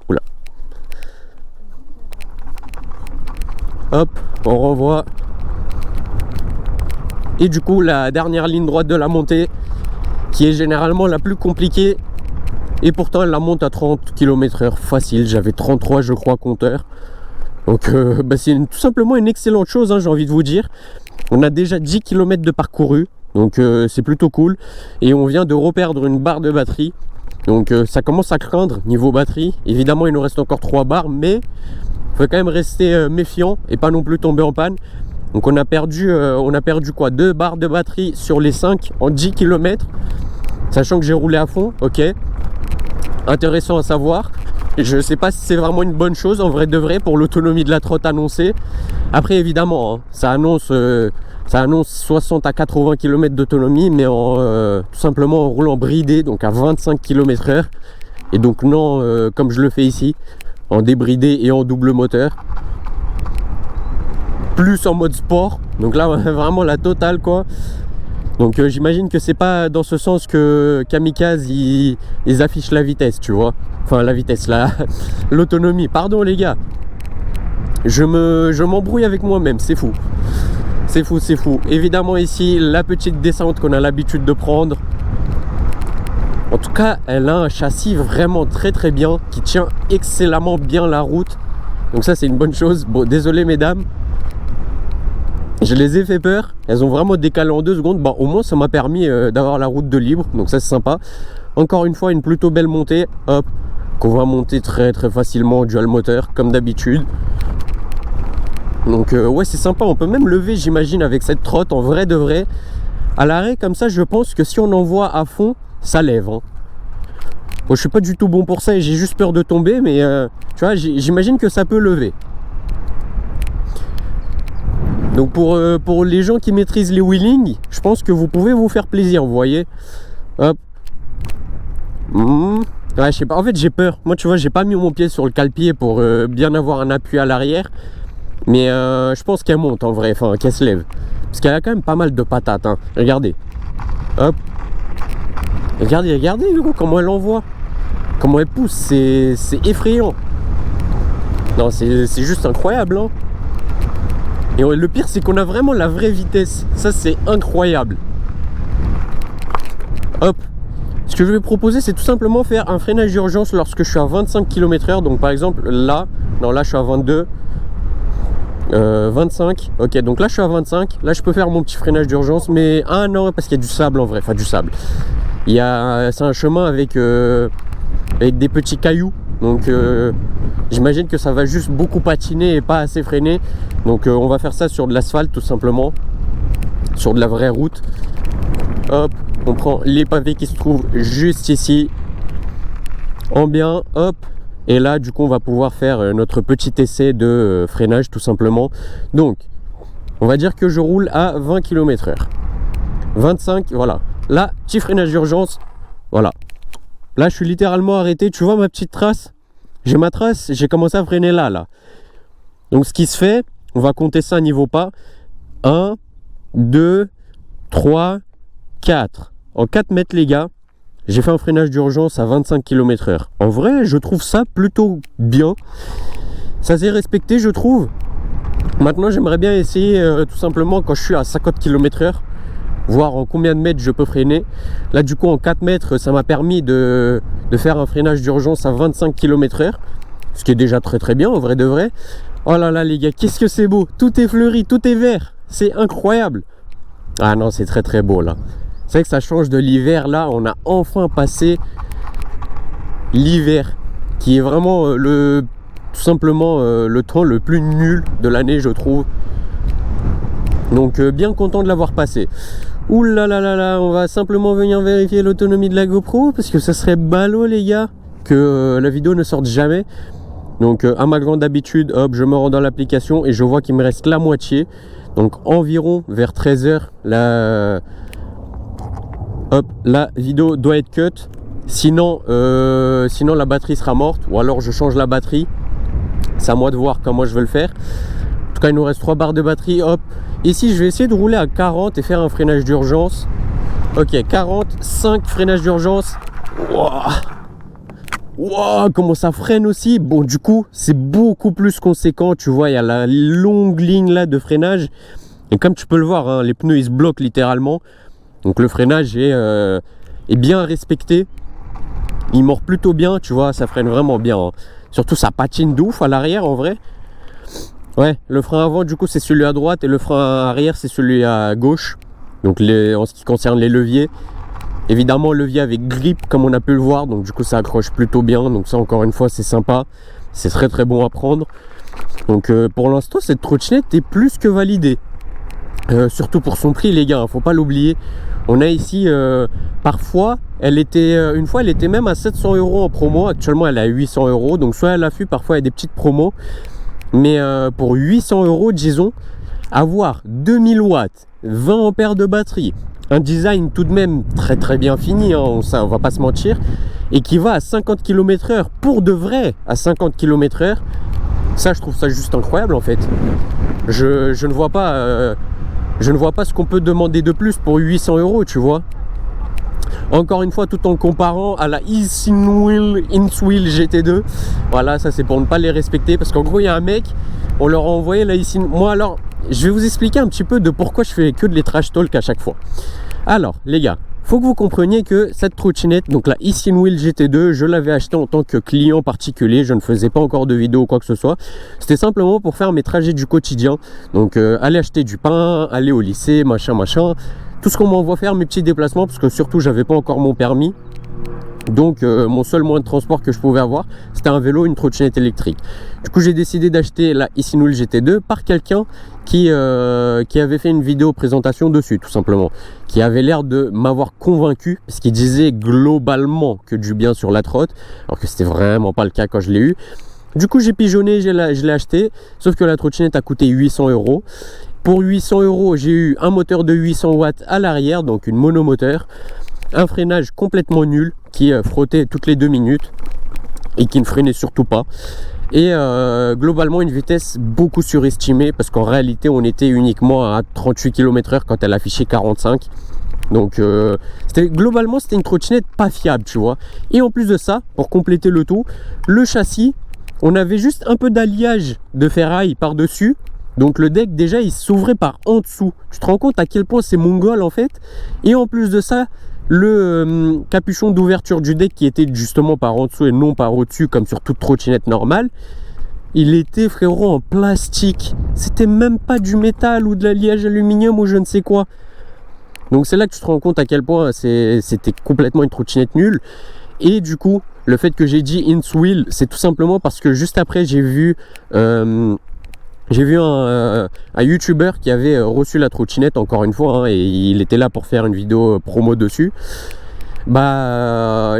Oula. Hop, on renvoie. Et du coup, la dernière ligne droite de la montée, qui est généralement la plus compliquée, et pourtant elle la monte à 30 km/h facile. J'avais 33, je crois, compteur. Donc c'est tout simplement une excellente chose, hein, j'ai envie de vous dire. On a déjà 10 km de parcouru. Donc c'est plutôt cool. Et on vient de reperdre une barre de batterie. Donc ça commence à craindre niveau batterie. Évidemment il nous reste encore 3 barres, mais il faut quand même rester méfiant et pas non plus tomber en panne. Donc on a perdu quoi, 2 barres de batterie sur les 5 en 10 km. Sachant que j'ai roulé à fond, ok. Intéressant à savoir. Je sais pas si c'est vraiment une bonne chose en vrai de vrai pour l'autonomie de la trotte annoncée. Après évidemment, hein, ça annonce 60 à 80 km d'autonomie, mais tout simplement en roulant bridé, donc à 25 km/h. Et donc non, comme je le fais ici, en débridé et en double moteur. Plus en mode sport, donc là vraiment la totale, quoi. Donc j'imagine que c'est pas dans ce sens que Kamikaze ils affichent la vitesse, tu vois. Enfin la vitesse, l'autonomie. Pardon les gars. Je m'embrouille avec moi-même, c'est fou. C'est fou, c'est fou. Évidemment ici, la petite descente qu'on a l'habitude de prendre. En tout cas, elle a un châssis vraiment très très bien, qui tient excellemment bien la route. Donc ça c'est une bonne chose. Bon, désolé mesdames. Je les ai fait peur, elles ont vraiment décalé en 2 secondes. Bon, au moins ça m'a permis d'avoir la route de libre, donc ça c'est sympa. Encore une fois, une plutôt belle montée, hop, qu'on va monter très facilement, dual moteur, comme d'habitude. Donc ouais, c'est sympa, on peut même lever, j'imagine, avec cette trotte, en vrai de vrai. À l'arrêt, comme ça, je pense que si on envoie à fond, ça lève. Hein. Bon, je suis pas du tout bon pour ça et j'ai juste peur de tomber, mais tu vois, j'imagine que ça peut lever. Donc pour les gens qui maîtrisent les wheelings, je pense que vous pouvez vous faire plaisir, vous voyez. Hop. Ouais, je sais pas, en fait j'ai peur. Moi tu vois, j'ai pas mis mon pied sur le cale-pied pour bien avoir un appui à l'arrière. Mais je pense qu'elle monte en vrai, enfin qu'elle se lève. Parce qu'elle a quand même pas mal de patates, hein. Regardez. Hop. Regardez gros, comment elle envoie. Comment elle pousse, c'est effrayant. Non, c'est juste incroyable, hein. Et le pire, c'est qu'on a vraiment la vraie vitesse. Ça, c'est incroyable. Hop. Ce que je vais proposer, c'est tout simplement faire un freinage d'urgence lorsque je suis à 25 km/h. Donc, par exemple, là, non, là, je suis à 22. 25. Ok, donc là, je suis à 25. Là, je peux faire mon petit freinage d'urgence. Mais, ah non, parce qu'il y a du sable en vrai. Enfin, du sable. C'est un chemin avec des petits cailloux. Donc j'imagine que ça va juste beaucoup patiner et pas assez freiner. Donc on va faire ça sur de l'asphalte tout simplement, sur de la vraie route. Hop, on prend les pavés qui se trouvent juste ici, en bien, hop. Et là du coup on va pouvoir faire notre petit essai de freinage tout simplement. Donc on va dire que je roule à 20 km/h. 25, voilà. Là, petit freinage d'urgence, voilà. Là, je suis littéralement arrêté. Tu vois ma petite trace? J'ai ma trace, j'ai commencé à freiner là. Donc, ce qui se fait, on va compter ça à niveau pas. 1, 2, 3, 4. En 4 mètres, les gars, j'ai fait un freinage d'urgence à 25 km/h. En vrai, je trouve ça plutôt bien. Ça s'est respecté, je trouve. Maintenant, j'aimerais bien essayer tout simplement quand je suis à 50 km/h. Voir en combien de mètres je peux freiner. Là du coup en 4 mètres ça m'a permis de faire un freinage d'urgence à 25 km/h, ce qui est déjà très bien en vrai de vrai. Oh là là les gars, qu'est-ce que c'est beau, tout est fleuri, tout est vert, c'est incroyable. Ah non, c'est très beau là. C'est vrai que ça change de l'hiver. Là on a enfin passé l'hiver qui est vraiment tout simplement le temps le plus nul de l'année, je trouve. Donc bien content de l'avoir passé. Ouh là là là là, on va simplement venir vérifier l'autonomie de la GoPro parce que ça serait ballot les gars que la vidéo ne sorte jamais. Donc à ma grande habitude, hop, je me rends dans l'application et je vois qu'il me reste la moitié. Donc environ vers 13 h la vidéo doit être cut. Sinon la batterie sera morte ou alors je change la batterie. C'est à moi de voir comment je vais le faire. En tout cas, il nous reste 3 barres de batterie, hop. Ici, je vais essayer de rouler à 40 et faire un freinage d'urgence. Ok, 40, 5 freinages d'urgence. Wow, comment ça freine aussi. Bon, du coup, c'est beaucoup plus conséquent. Tu vois, il y a la longue ligne là de freinage. Et comme tu peux le voir, hein, les pneus, ils se bloquent littéralement. Donc, le freinage est bien respecté. Il mord plutôt bien, tu vois, ça freine vraiment bien. Hein. Surtout, ça patine de ouf à l'arrière, en vrai. Ouais, le frein avant du coup c'est celui à droite et le frein arrière c'est celui à gauche. Donc en ce qui concerne les leviers, évidemment levier avec grip comme on a pu le voir, donc du coup ça accroche plutôt bien. Donc ça encore une fois c'est sympa, c'est très bon à prendre. Donc pour l'instant cette trottinette est plus que validée. Surtout pour son prix les gars, hein, faut pas l'oublier. On a ici parfois, une fois elle était même à 700 € en promo, actuellement elle est à 800 €. Donc soit elle a l'affût, parfois il y a des petites promos. Mais pour 800 €, disons, avoir 2000 watts, 20 ampères de batterie, un design tout de même très bien fini, hein, ça on va pas se mentir, et qui va à 50 km/h pour de vrai, à 50 km/h, ça je trouve ça juste incroyable en fait. Je ne vois pas ce qu'on peut demander de plus pour 800 €, tu vois. Encore une fois, tout en comparant à la Inswheel GT2. Voilà, ça c'est pour ne pas les respecter. Parce qu'en gros, il y a un mec, on leur a envoyé la Moi alors, je vais vous expliquer un petit peu de pourquoi je fais que de les trash talk à chaque fois. Alors, les gars, faut que vous compreniez que cette trottinette, donc la Easy-n-Wheel GT2, je l'avais acheté en tant que client particulier, je ne faisais pas encore de vidéo ou quoi que ce soit. C'était simplement pour faire mes trajets du quotidien. Donc aller acheter du pain, aller au lycée, machin, tout ce qu'on m'envoie faire, mes petits déplacements, parce que surtout j'avais pas encore mon permis. Donc mon seul moyen de transport que je pouvais avoir, c'était un vélo, une trottinette électrique. Du coup j'ai décidé d'acheter la Easy-n-Wheel GT2 par quelqu'un qui avait fait une vidéo présentation dessus, tout simplement, qui avait l'air de m'avoir convaincu, parce qu'il disait globalement que du bien sur la trotte, alors que c'était vraiment pas le cas quand je l'ai eu. Du coup j'ai pigeonné, je l'ai acheté, sauf que la trottinette a coûté 800 €. Pour 800 €, j'ai eu un moteur de 800 watts à l'arrière, donc une monomoteur, un freinage complètement nul qui frottait toutes les 2 minutes et qui ne freinait surtout pas, et globalement une vitesse beaucoup surestimée, parce qu'en réalité on était uniquement à 38 km/h quand elle affichait 45. Donc globalement c'était une trottinette pas fiable, tu vois. Et en plus de ça, pour compléter le tout, le châssis, on avait juste un peu d'alliage de ferraille par dessus. Donc le deck déjà il s'ouvrait par en dessous. Tu te rends compte à quel point c'est mongol en fait. Et en plus de ça, le capuchon d'ouverture du deck, qui était justement par en dessous et non par au-dessus comme sur toute trottinette normale, il était, frérot, en plastique. C'était même pas du métal ou de l'alliage aluminium ou je ne sais quoi. Donc c'est là que tu te rends compte à quel point c'était complètement une trottinette nulle. Et du coup, le fait que j'ai dit Inswheel, c'est tout simplement parce que juste après j'ai vu un YouTuber qui avait reçu la trottinette, encore une fois, hein, et il était là pour faire une vidéo promo dessus. Bah,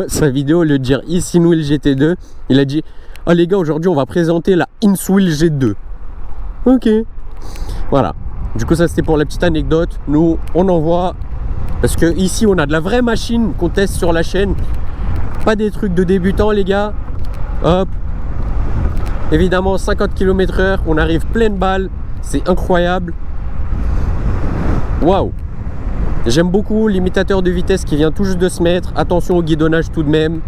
sa vidéo, au lieu de dire Easy-n-Wheel GT2, il a dit: oh les gars, aujourd'hui on va présenter la Inswheel G2. Ok, voilà. Du coup, ça c'était pour la petite anecdote. Nous, on envoie, parce que ici on a de la vraie machine qu'on teste sur la chaîne, pas des trucs de débutants, les gars. Hop. Évidemment 50 km/h, on arrive pleine balle, c'est incroyable. Waouh! J'aime beaucoup l'imitateur de vitesse qui vient tout juste de se mettre. Attention au guidonnage tout de même.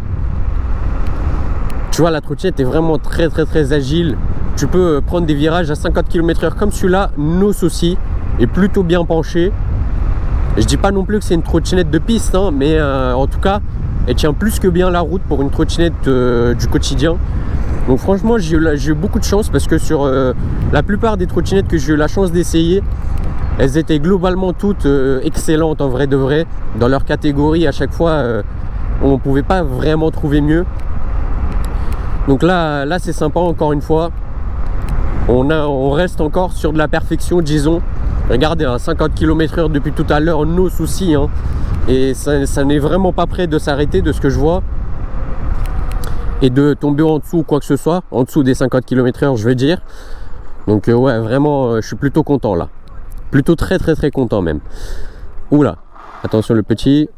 Tu vois, la trottinette est vraiment très agile. Tu peux prendre des virages à 50 km/h comme celui-là, no souci, et plutôt bien penché. Je dis pas non plus que c'est une trottinette de piste, hein, mais en tout cas, elle tient plus que bien la route pour une trottinette du quotidien. Donc franchement, j'ai eu beaucoup de chance, parce que sur la plupart des trottinettes que j'ai eu la chance d'essayer, elles étaient globalement toutes excellentes en vrai de vrai. Dans leur catégorie, à chaque fois, on ne pouvait pas vraiment trouver mieux. Donc là c'est sympa, encore une fois. On reste encore sur de la perfection, disons. Regardez, à 50 km/h depuis tout à l'heure, no soucis, hein. Et ça n'est vraiment pas près de s'arrêter, de ce que je vois, et de tomber en dessous quoi que ce soit, en dessous des 50 km/h, je veux dire. Donc ouais, vraiment, je suis plutôt content là. Plutôt très content même. Oula, attention le petit.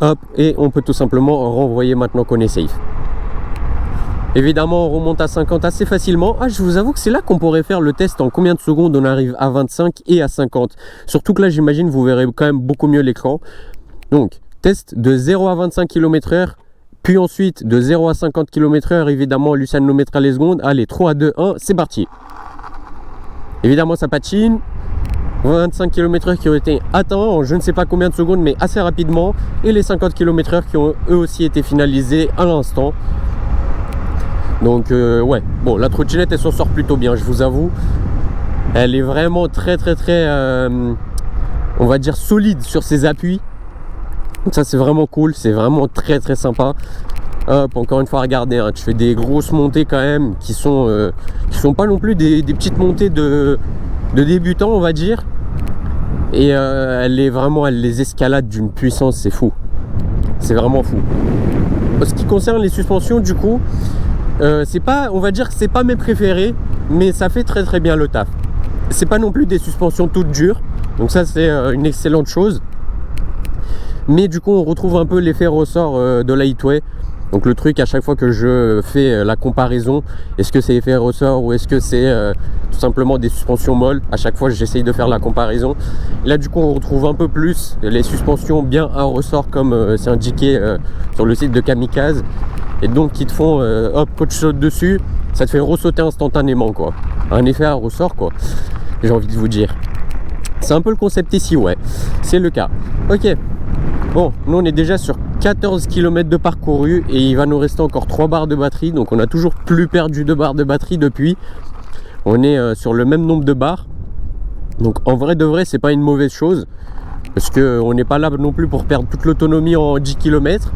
Hop, et on peut tout simplement renvoyer maintenant qu'on est safe. Évidemment, on remonte à 50 assez facilement. Ah, je vous avoue que c'est là qu'on pourrait faire le test en combien de secondes on arrive à 25 et à 50. Surtout que là, j'imagine, vous verrez quand même beaucoup mieux l'écran. Donc, test de 0 à 25 km/h. Puis ensuite, de 0 à 50 km/h, évidemment, Lucien nous mettra les secondes. Allez, 3, 2, 1, c'est parti. Évidemment, ça patine. 25 km/h qui ont été atteints en je ne sais pas combien de secondes, mais assez rapidement. Et les 50 km/h qui ont eux aussi été finalisés à l'instant. Donc, ouais. Bon, la trottinette, elle s'en sort plutôt bien, je vous avoue. Elle est vraiment très, on va dire, solide sur ses appuis. Donc ça c'est vraiment cool, c'est vraiment très sympa. Hop, encore une fois, regardez, hein, je fais des grosses montées quand même qui sont pas non plus des petites montées de débutants, on va dire. Et elle les escalade d'une puissance, c'est fou. C'est vraiment fou. En ce qui concerne les suspensions, du coup, c'est pas, on va dire que c'est pas mes préférés, mais ça fait très bien le taf. C'est pas non plus des suspensions toutes dures, donc ça c'est une excellente chose. Mais du coup on retrouve un peu l'effet ressort de la Heatway. Donc le truc, à chaque fois que je fais la comparaison, est-ce que c'est effet ressort ou est-ce que c'est tout simplement des suspensions molles, à chaque fois j'essaye de faire la comparaison. Et là du coup on retrouve un peu plus les suspensions bien à ressort, comme c'est indiqué sur le site de Kamikaze. Et donc qui te font hop, quand tu sautes dessus, ça te fait ressauter instantanément, quoi. Un effet à ressort, quoi, j'ai envie de vous dire. C'est un peu le concept ici, ouais, c'est le cas. Ok, bon, nous on est déjà sur 14 km de parcouru et il va nous rester encore 3 barres de batterie, donc on a toujours plus perdu de barres de batterie depuis. On est sur le même nombre de barres, donc en vrai de vrai c'est pas une mauvaise chose, parce qu'on n'est pas là non plus pour perdre toute l'autonomie en 10 km,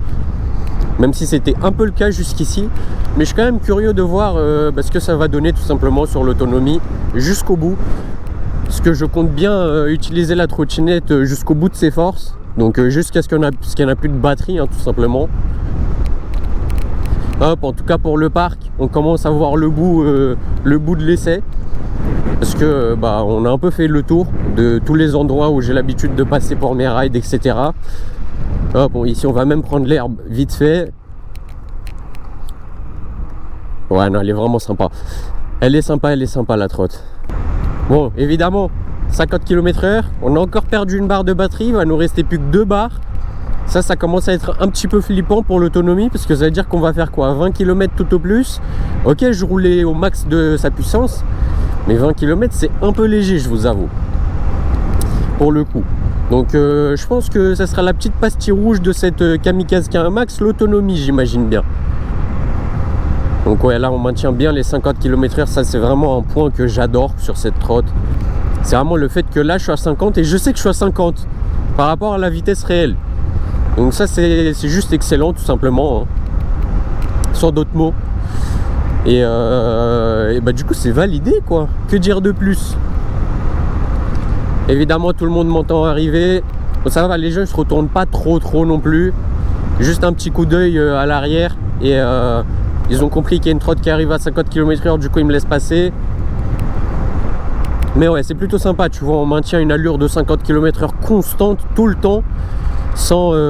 même si c'était un peu le cas jusqu'ici. Mais je suis quand même curieux de voir ce que ça va donner tout simplement sur l'autonomie jusqu'au bout, parce que je compte bien utiliser la trottinette jusqu'au bout de ses forces, donc jusqu'à ce qu'il n'y en a plus de batterie, hein, tout simplement. Hop, en tout cas pour le parc, on commence à voir le bout de l'essai, parce que on a un peu fait le tour de tous les endroits où j'ai l'habitude de passer pour mes rides, etc. Hop, bon, ici on va même prendre l'herbe vite fait. Ouais, non, elle est vraiment sympa. Elle est sympa la trotte. Bon, évidemment, 50 km/h, on a encore perdu une barre de batterie, il va nous rester plus que 2 barres. Ça commence à être un petit peu flippant pour l'autonomie, parce que ça veut dire qu'on va faire quoi, 20 km tout au plus. Ok, je roulais au max de sa puissance, mais 20 km c'est un peu léger, je vous avoue, pour le coup. Donc je pense que ça sera la petite pastille rouge de cette Kamikaze K1 Max, l'autonomie, j'imagine bien. Donc ouais, là on maintient bien les 50 km/h, ça c'est vraiment un point que j'adore sur cette trotte. C'est vraiment le fait que là je suis à 50 et je sais que je suis à 50 par rapport à la vitesse réelle. Donc ça c'est juste excellent tout simplement, hein, sans d'autres mots. Et du coup c'est validé quoi, que dire de plus. Évidemment tout le monde m'entend arriver, bon, ça va, les gens ne se retournent pas trop non plus, juste un petit coup d'œil à l'arrière et ils ont compris qu'il y a une trotte qui arrive à 50 km/h, du coup ils me laissent passer. Mais ouais, c'est plutôt sympa, tu vois, on maintient une allure de 50 km/h constante tout le temps, sans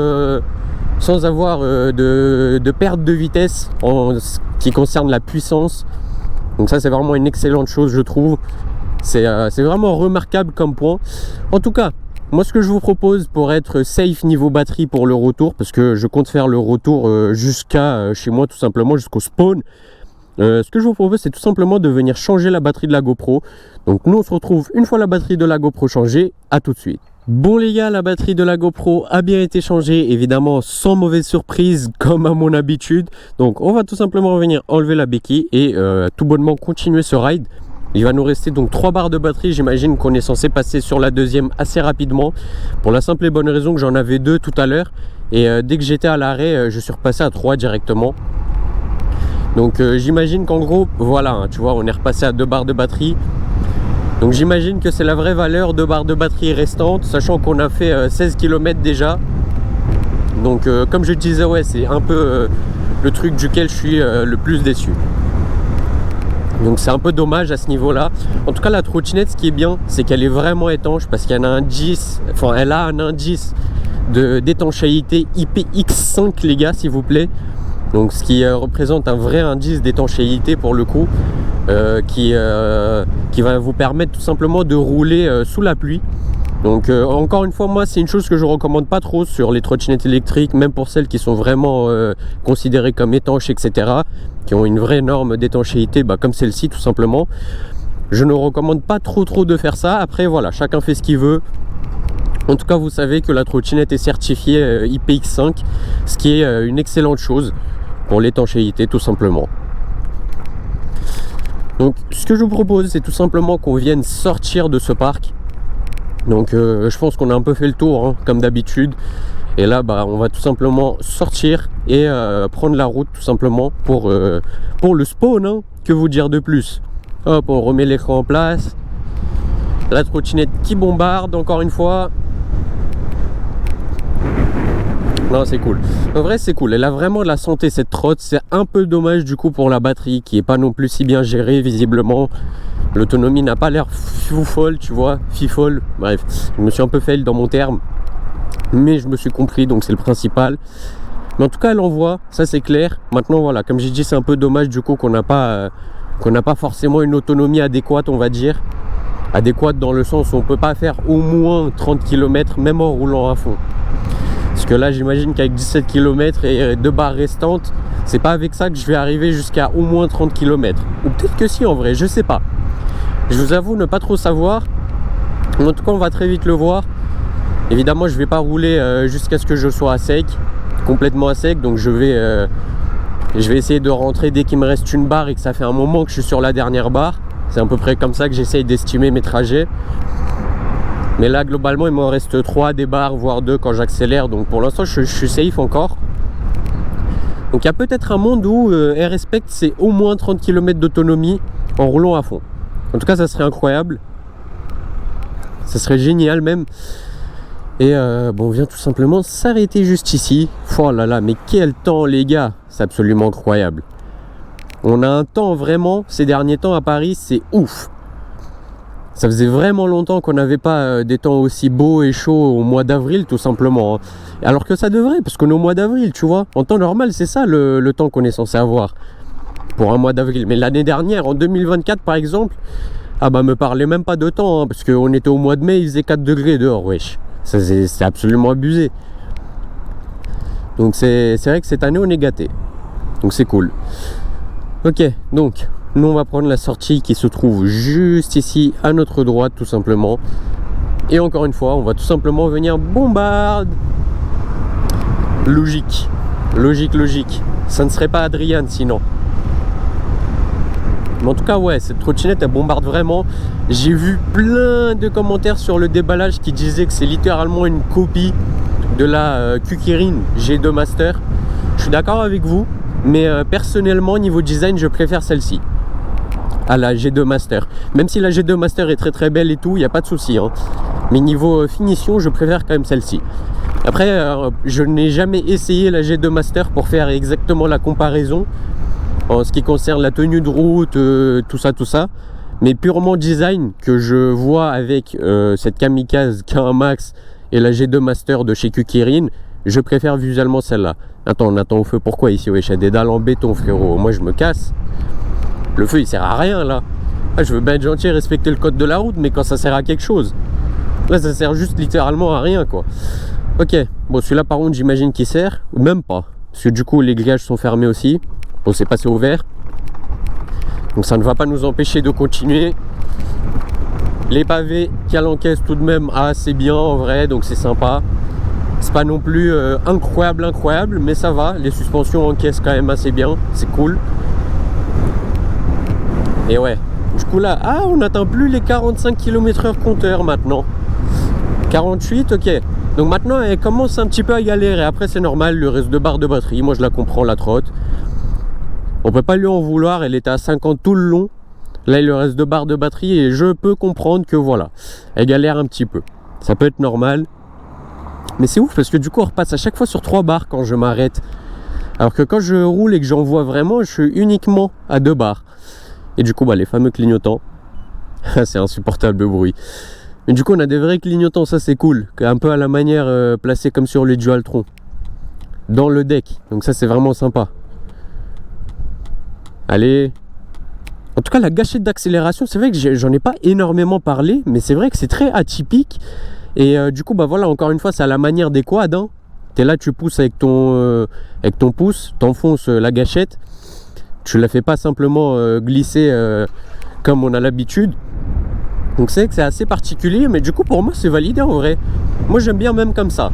avoir de perte de vitesse en ce qui concerne la puissance. Donc ça c'est vraiment une excellente chose, je trouve. C'est vraiment remarquable comme point. En tout cas, moi ce que je vous propose pour être safe niveau batterie pour le retour, parce que je compte faire le retour jusqu'à chez moi tout simplement, jusqu'au spawn. Ce que je vous propose c'est tout simplement de venir changer la batterie de la GoPro. Donc nous on se retrouve une fois la batterie de la GoPro changée, à tout de suite. Bon les gars, la batterie de la GoPro a bien été changée, évidemment sans mauvaise surprise comme à mon habitude. Donc on va tout simplement venir enlever la béquille et tout bonnement continuer ce ride. Il va nous rester donc 3 barres de batterie, j'imagine qu'on est censé passer sur la deuxième assez rapidement, pour la simple et bonne raison que j'en avais 2 tout à l'heure, et dès que j'étais à l'arrêt, je suis repassé à 3 directement. Donc j'imagine qu'en gros, voilà, hein, tu vois, on est repassé à 2 barres de batterie. Donc j'imagine que c'est la vraie valeur de barres de batterie restantes, sachant qu'on a fait 16 km déjà. Donc comme je disais, ouais, c'est un peu le truc duquel je suis le plus déçu. Donc c'est un peu dommage à ce niveau-là. En tout cas, la trottinette, ce qui est bien, c'est qu'elle est vraiment étanche, parce qu'elle a un indice, elle a un indice d'étanchéité IPX5 les gars, s'il vous plaît. Donc ce qui représente un vrai indice d'étanchéité pour le coup, qui va vous permettre tout simplement de rouler sous la pluie. Donc encore une fois, moi c'est une chose que je recommande pas trop sur les trottinettes électriques, même pour celles qui sont vraiment considérées comme étanches, etc., qui ont une vraie norme d'étanchéité, comme celle-ci tout simplement. Je ne recommande pas trop de faire ça. Après voilà, chacun fait ce qu'il veut. En tout cas, vous savez que la trottinette est certifiée IPX5, ce qui est une excellente chose pour l'étanchéité tout simplement. Donc ce que je vous propose, c'est tout simplement qu'on vienne sortir de ce parc. Donc je pense qu'on a un peu fait le tour, hein, comme d'habitude. Et là on va tout simplement sortir et prendre la route tout simplement pour le spawn, hein. Que vous dire de plus. Hop, on remet l'écran en place. La trottinette qui bombarde encore une fois. Non, c'est cool. En vrai, c'est cool. Elle a vraiment de la santé cette trotte. C'est un peu dommage du coup pour la batterie qui est pas non plus si bien gérée visiblement. L'autonomie n'a pas l'air folle, tu vois, fifole. Bref, je me suis un peu fail dans mon terme, mais je me suis compris, donc c'est le principal. Mais en tout cas, elle envoie, ça c'est clair. Maintenant, voilà, comme j'ai dit, c'est un peu dommage du coup qu'on n'a pas forcément une autonomie adéquate, on va dire. Adéquate dans le sens où on peut pas faire au moins 30 km, même en roulant à fond. Parce que là, j'imagine qu'avec 17 km et 2 barres restantes, c'est pas avec ça que je vais arriver jusqu'à au moins 30 km. Ou peut-être que si, en vrai, je sais pas. Je vous avoue ne pas trop savoir. En tout cas, on va très vite le voir. Évidemment, je vais pas rouler jusqu'à ce que je sois à sec, complètement à sec. Donc je vais essayer de rentrer dès qu'il me reste une barre et que ça fait un moment que je suis sur la dernière barre. C'est à peu près comme ça que j'essaye d'estimer mes trajets. Mais là, globalement, il m'en reste 3 des barres, voire 2 quand j'accélère. Donc pour l'instant, je suis safe encore. Donc il y a peut-être un monde où R-Spect, c'est au moins 30 km d'autonomie en roulant à fond. En tout cas, ça serait incroyable. Ça serait génial même. Et bon, on vient tout simplement s'arrêter juste ici. Oh là là, mais quel temps les gars. C'est absolument incroyable. On a un temps vraiment, ces derniers temps à Paris, c'est ouf. Ça faisait vraiment longtemps qu'on n'avait pas des temps aussi beaux et chauds au mois d'avril, tout simplement. Alors que ça devrait, parce qu'on est au mois d'avril, tu vois. En temps normal, c'est ça le temps qu'on est censé avoir pour un mois d'avril. Mais l'année dernière, en 2024 par exemple, ah bah me parlez même pas de temps, hein, parce qu'on était au mois de mai, il faisait 4 degrés dehors, wesh. C'est absolument abusé. Donc c'est vrai que cette année, on est gâté. Donc c'est cool. Ok, donc... Nous, on va prendre la sortie qui se trouve juste ici, à notre droite, tout simplement. Et encore une fois, on va tout simplement venir bombarde. Logique. Logique. Ça ne serait pas Adrian, sinon. Mais en tout cas, ouais, cette trottinette, elle bombarde vraiment. J'ai vu plein de commentaires sur le déballage qui disaient que c'est littéralement une copie de la Q-Kirin G2 Master. Je suis d'accord avec vous, mais personnellement, niveau design, je préfère celle-ci à la G2 Master. Même si la G2 Master est très très belle et tout, il n'y a pas de souci. Hein. Mais niveau finition, je préfère quand même celle-ci. Après, je n'ai jamais essayé la G2 Master pour faire exactement la comparaison en ce qui concerne la tenue de route, tout ça. Mais purement design que je vois avec cette Kamikaze K1 Max et la G2 Master de chez Q-Kirin, je préfère visuellement celle-là. Attends, on attend au feu. Pourquoi ici? Wesh, il y a des dalles en béton, frérot. Moi, je me casse. Le feu il sert à rien là. Ah, je veux bien être gentil et respecter le code de la route, mais quand ça sert à quelque chose. Là ça sert juste littéralement à rien quoi. Ok, bon celui-là par contre j'imagine qu'il sert, ou même pas. Parce que du coup les grillages sont fermés aussi. Bon c'est passé au vert. Donc ça ne va pas nous empêcher de continuer. Les pavés qu'il y a l'encaisse tout de même assez bien en vrai, donc c'est sympa. C'est pas non plus incroyable, mais ça va. Les suspensions encaissent quand même assez bien, c'est cool. Et ouais, du coup là, on n'atteint plus les 45 km/h compteur maintenant. 48, ok. Donc maintenant, elle commence un petit peu à galérer. Après, c'est normal, le reste de barre de batterie. Moi, je la comprends, la trotte. On peut pas lui en vouloir. Elle était à 50 tout le long. Là, il lui reste de barre de batterie. Et je peux comprendre que voilà, elle galère un petit peu. Ça peut être normal. Mais c'est ouf parce que du coup, on repasse à chaque fois sur 3 barres quand je m'arrête. Alors que quand je roule et que j'en vois vraiment, je suis uniquement à 2 barres. Et du coup, bah, les fameux clignotants, c'est insupportable le bruit. Mais du coup, on a des vrais clignotants, ça c'est cool. Un peu à la manière placée comme sur les Dualtron. Dans le deck. Donc ça c'est vraiment sympa. Allez. En tout cas, la gâchette d'accélération, c'est vrai que j'en ai pas énormément parlé. Mais c'est vrai que c'est très atypique. Et du coup, bah voilà, encore une fois, c'est à la manière des quads. Hein. T'es là, tu pousses avec ton pouce, t'enfonces la gâchette. Tu la fais pas simplement glisser comme on a l'habitude. Donc c'est vrai que c'est assez particulier, mais du coup pour moi c'est validé en vrai. Moi j'aime bien même comme ça.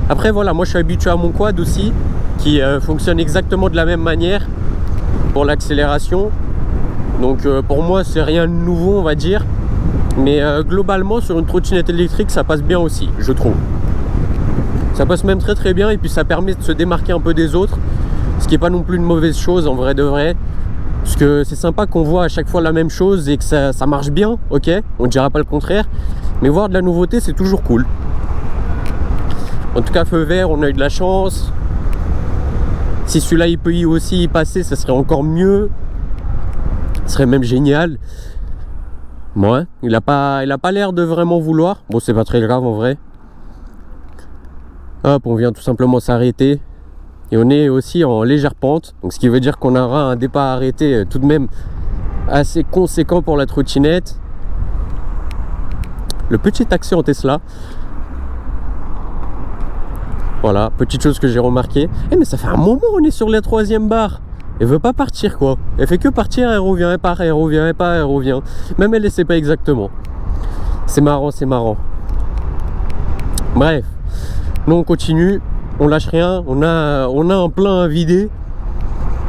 Après voilà, moi je suis habitué à mon quad aussi, qui fonctionne exactement de la même manière pour l'accélération. Donc pour moi c'est rien de nouveau on va dire. Mais globalement sur une trottinette électrique ça passe bien aussi, je trouve. Ça passe même très très bien et puis ça permet de se démarquer un peu des autres. Ce qui n'est pas non plus une mauvaise chose en vrai de vrai. Parce que c'est sympa qu'on voit à chaque fois la même chose et que ça marche bien, ok, on ne dira pas le contraire. Mais voir de la nouveauté c'est toujours cool. En tout cas feu vert, on a eu de la chance. Si celui-là il peut aussi y passer, ça serait encore mieux. Ce serait même génial. Bon, hein, il a pas l'air de vraiment vouloir. Bon c'est pas très grave en vrai. Hop, on vient tout simplement s'arrêter. Et on est aussi en légère pente, donc ce qui veut dire qu'on aura un départ arrêté tout de même assez conséquent pour la trottinette. Le petit accès en Tesla. Voilà, petite chose que j'ai remarqué. Mais ça fait un moment on est sur la 3e barre. Elle veut pas partir quoi. Elle fait que partir, elle revient, elle part, elle revient, elle part, elle revient. Même elle ne sait pas exactement. C'est marrant, c'est marrant. Bref, nous on continue, on lâche rien, on a un plein à vider.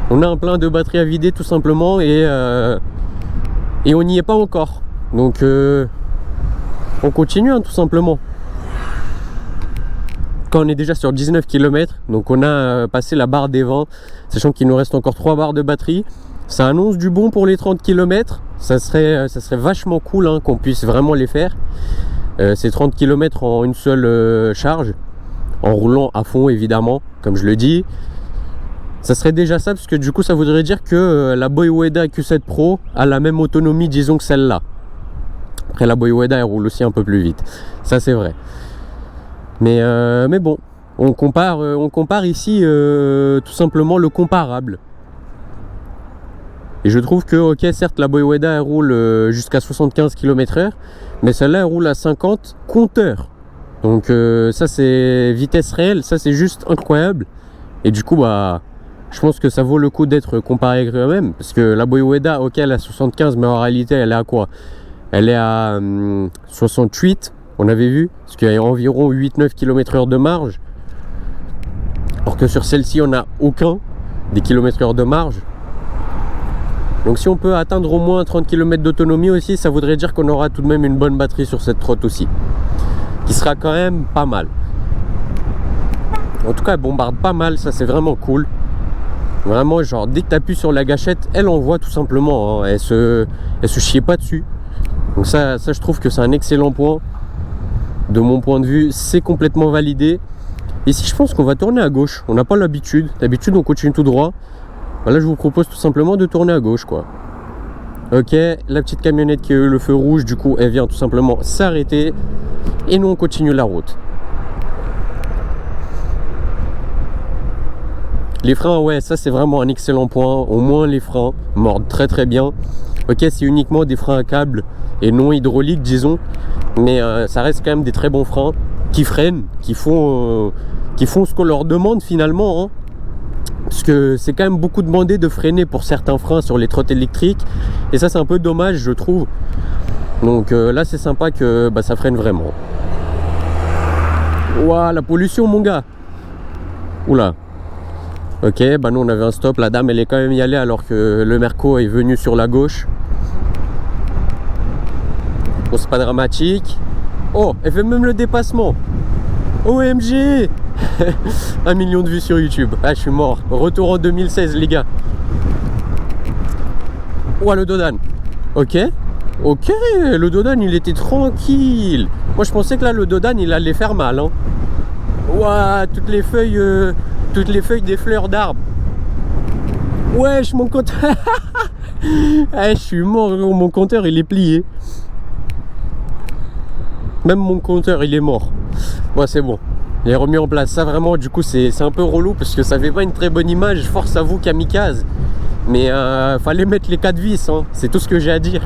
On a un plein de batterie à vider tout simplement et on n'y est pas encore. Donc on continue tout simplement. Quand on est déjà sur 19 km, donc on a passé la barre des 20, sachant qu'il nous reste encore 3 barres de batterie. Ça annonce du bon pour les 30 km. Ça serait vachement cool qu'on puisse vraiment les faire. Ces 30 km en une seule charge, en roulant à fond évidemment, comme je le dis. Ça serait déjà ça, parce que du coup ça voudrait dire que la BYD Q7 Pro a la même autonomie disons que celle-là. Après la BYD elle roule aussi un peu plus vite, ça c'est vrai. Mais bon, on compare ici tout simplement le comparable. Et je trouve que ok, certes la BYD elle roule jusqu'à 75 km/h, mais celle-là elle roule à 50 compteur. Donc ça c'est vitesse réelle, ça c'est juste incroyable. Et du coup bah je pense que ça vaut le coup d'être comparé avec eux-mêmes. Parce que la BYD, ok, elle est à 75, mais en réalité, elle est à quoi? Elle est à 68, on avait vu. Parce qu'il y a environ 8-9 km/h de marge. Alors que sur celle-ci, on n'a aucun des km/h de marge. Donc si on peut atteindre au moins 30 km d'autonomie aussi, ça voudrait dire qu'on aura tout de même une bonne batterie sur cette trotte aussi. Qui sera quand même pas mal. En tout cas, elle bombarde pas mal, ça c'est vraiment cool. Vraiment, genre, dès que tu appuies sur la gâchette, elle envoie tout simplement. Elle se chie pas dessus. Donc ça, je trouve que c'est un excellent point. De mon point de vue, c'est complètement validé. Ici, je pense qu'on va tourner à gauche. On n'a pas l'habitude. D'habitude, on continue tout droit. Là, je vous propose tout simplement de tourner à gauche, quoi. Ok, la petite camionnette qui a eu le feu rouge, du coup, elle vient tout simplement s'arrêter. Et nous, on continue la route. Les freins, ouais, ça c'est vraiment un excellent point. Au moins les freins mordent très très bien. Ok, c'est uniquement des freins à câble et non hydrauliques, disons. Mais ça reste quand même des très bons freins qui freinent, qui font ce qu'on leur demande finalement. Parce que c'est quand même beaucoup demandé de freiner pour certains freins sur les trottes électriques. Et ça c'est un peu dommage, je trouve. Donc là c'est sympa que ça freine vraiment. Ouah, la pollution mon gars. Oula. Ok, nous on avait un stop, la dame elle est quand même y allée alors que le Merco est venu sur la gauche. Bon, c'est pas dramatique. Oh, elle fait même le dépassement. OMG. 1 million de vues sur YouTube. Ah, je suis mort. Retour en 2016 les gars. Ouah, le Dodan. Ok, le Dodan il était tranquille. Moi je pensais que là le Dodan il allait faire mal. Ouah, toutes les feuilles des fleurs d'arbres. Wesh, mon compteur. Je suis mort, mon compteur il est plié. Même mon compteur il est mort. Bon, c'est bon, il est remis en place. Ça vraiment, du coup c'est un peu relou parce que ça fait pas une très bonne image. Force à vous kamikaze. Mais fallait mettre les 4 vis, c'est tout ce que j'ai à dire.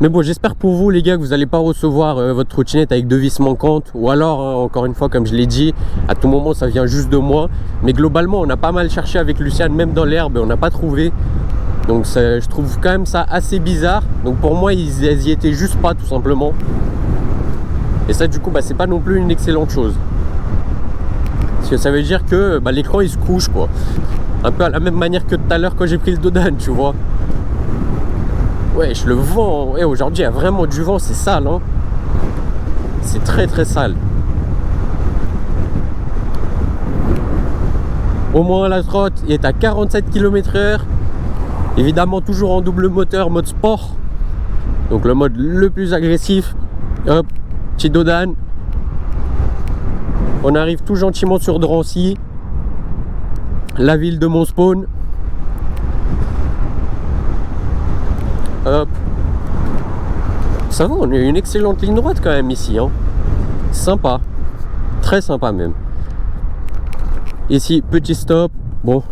Mais bon, j'espère pour vous les gars que vous n'allez pas recevoir votre trottinette avec 2 vis manquantes. Ou alors, encore une fois, comme je l'ai dit, à tout moment ça vient juste de moi. Mais globalement, on a pas mal cherché avec Luciane, même dans l'herbe, et on n'a pas trouvé. Donc je trouve quand même ça assez bizarre. Donc pour moi, elles y étaient juste pas, tout simplement. Et ça, du coup, c'est pas non plus une excellente chose. Parce que ça veut dire que l'écran il se couche, quoi. Un peu à la même manière que tout à l'heure quand j'ai pris le Dodan, tu vois. Ouais, le vent, ouais, aujourd'hui il y a vraiment du vent, c'est sale, c'est très très sale. Au moins la trotte est à 47 km/h. Évidemment toujours en double moteur, mode sport. Donc le mode le plus agressif. Hop, petit Dodan. On arrive tout gentiment sur Drancy, la ville de mon spawn. Hop. Ça va, on a une excellente ligne droite quand même ici. Sympa. Très sympa même. Ici, petit stop. Bon,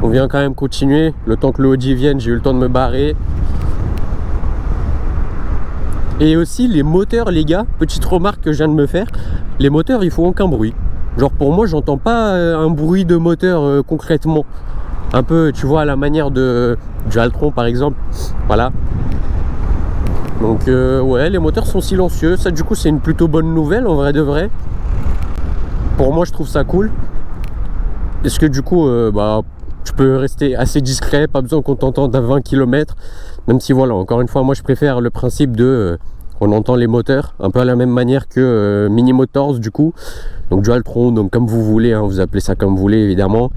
on vient quand même continuer. Le temps que le Audi vienne, j'ai eu le temps de me barrer. Et aussi les moteurs les gars, petite remarque que je viens de me faire. Les moteurs ils font aucun bruit. Genre pour moi j'entends pas un bruit de moteur concrètement. Un peu tu vois à la manière du Altron par exemple. Voilà. Donc ouais, les moteurs sont silencieux. Ça du coup c'est une plutôt bonne nouvelle en vrai de vrai. Pour moi je trouve ça cool. Parce que du coup bah, tu peux rester assez discret, pas besoin qu'on t'entende à 20 km. Même si voilà, encore une fois, moi je préfère le principe de on entend les moteurs un peu à la même manière que Mini Motors du coup. Donc Dualtron, donc comme vous voulez, hein, vous appelez ça comme vous voulez évidemment.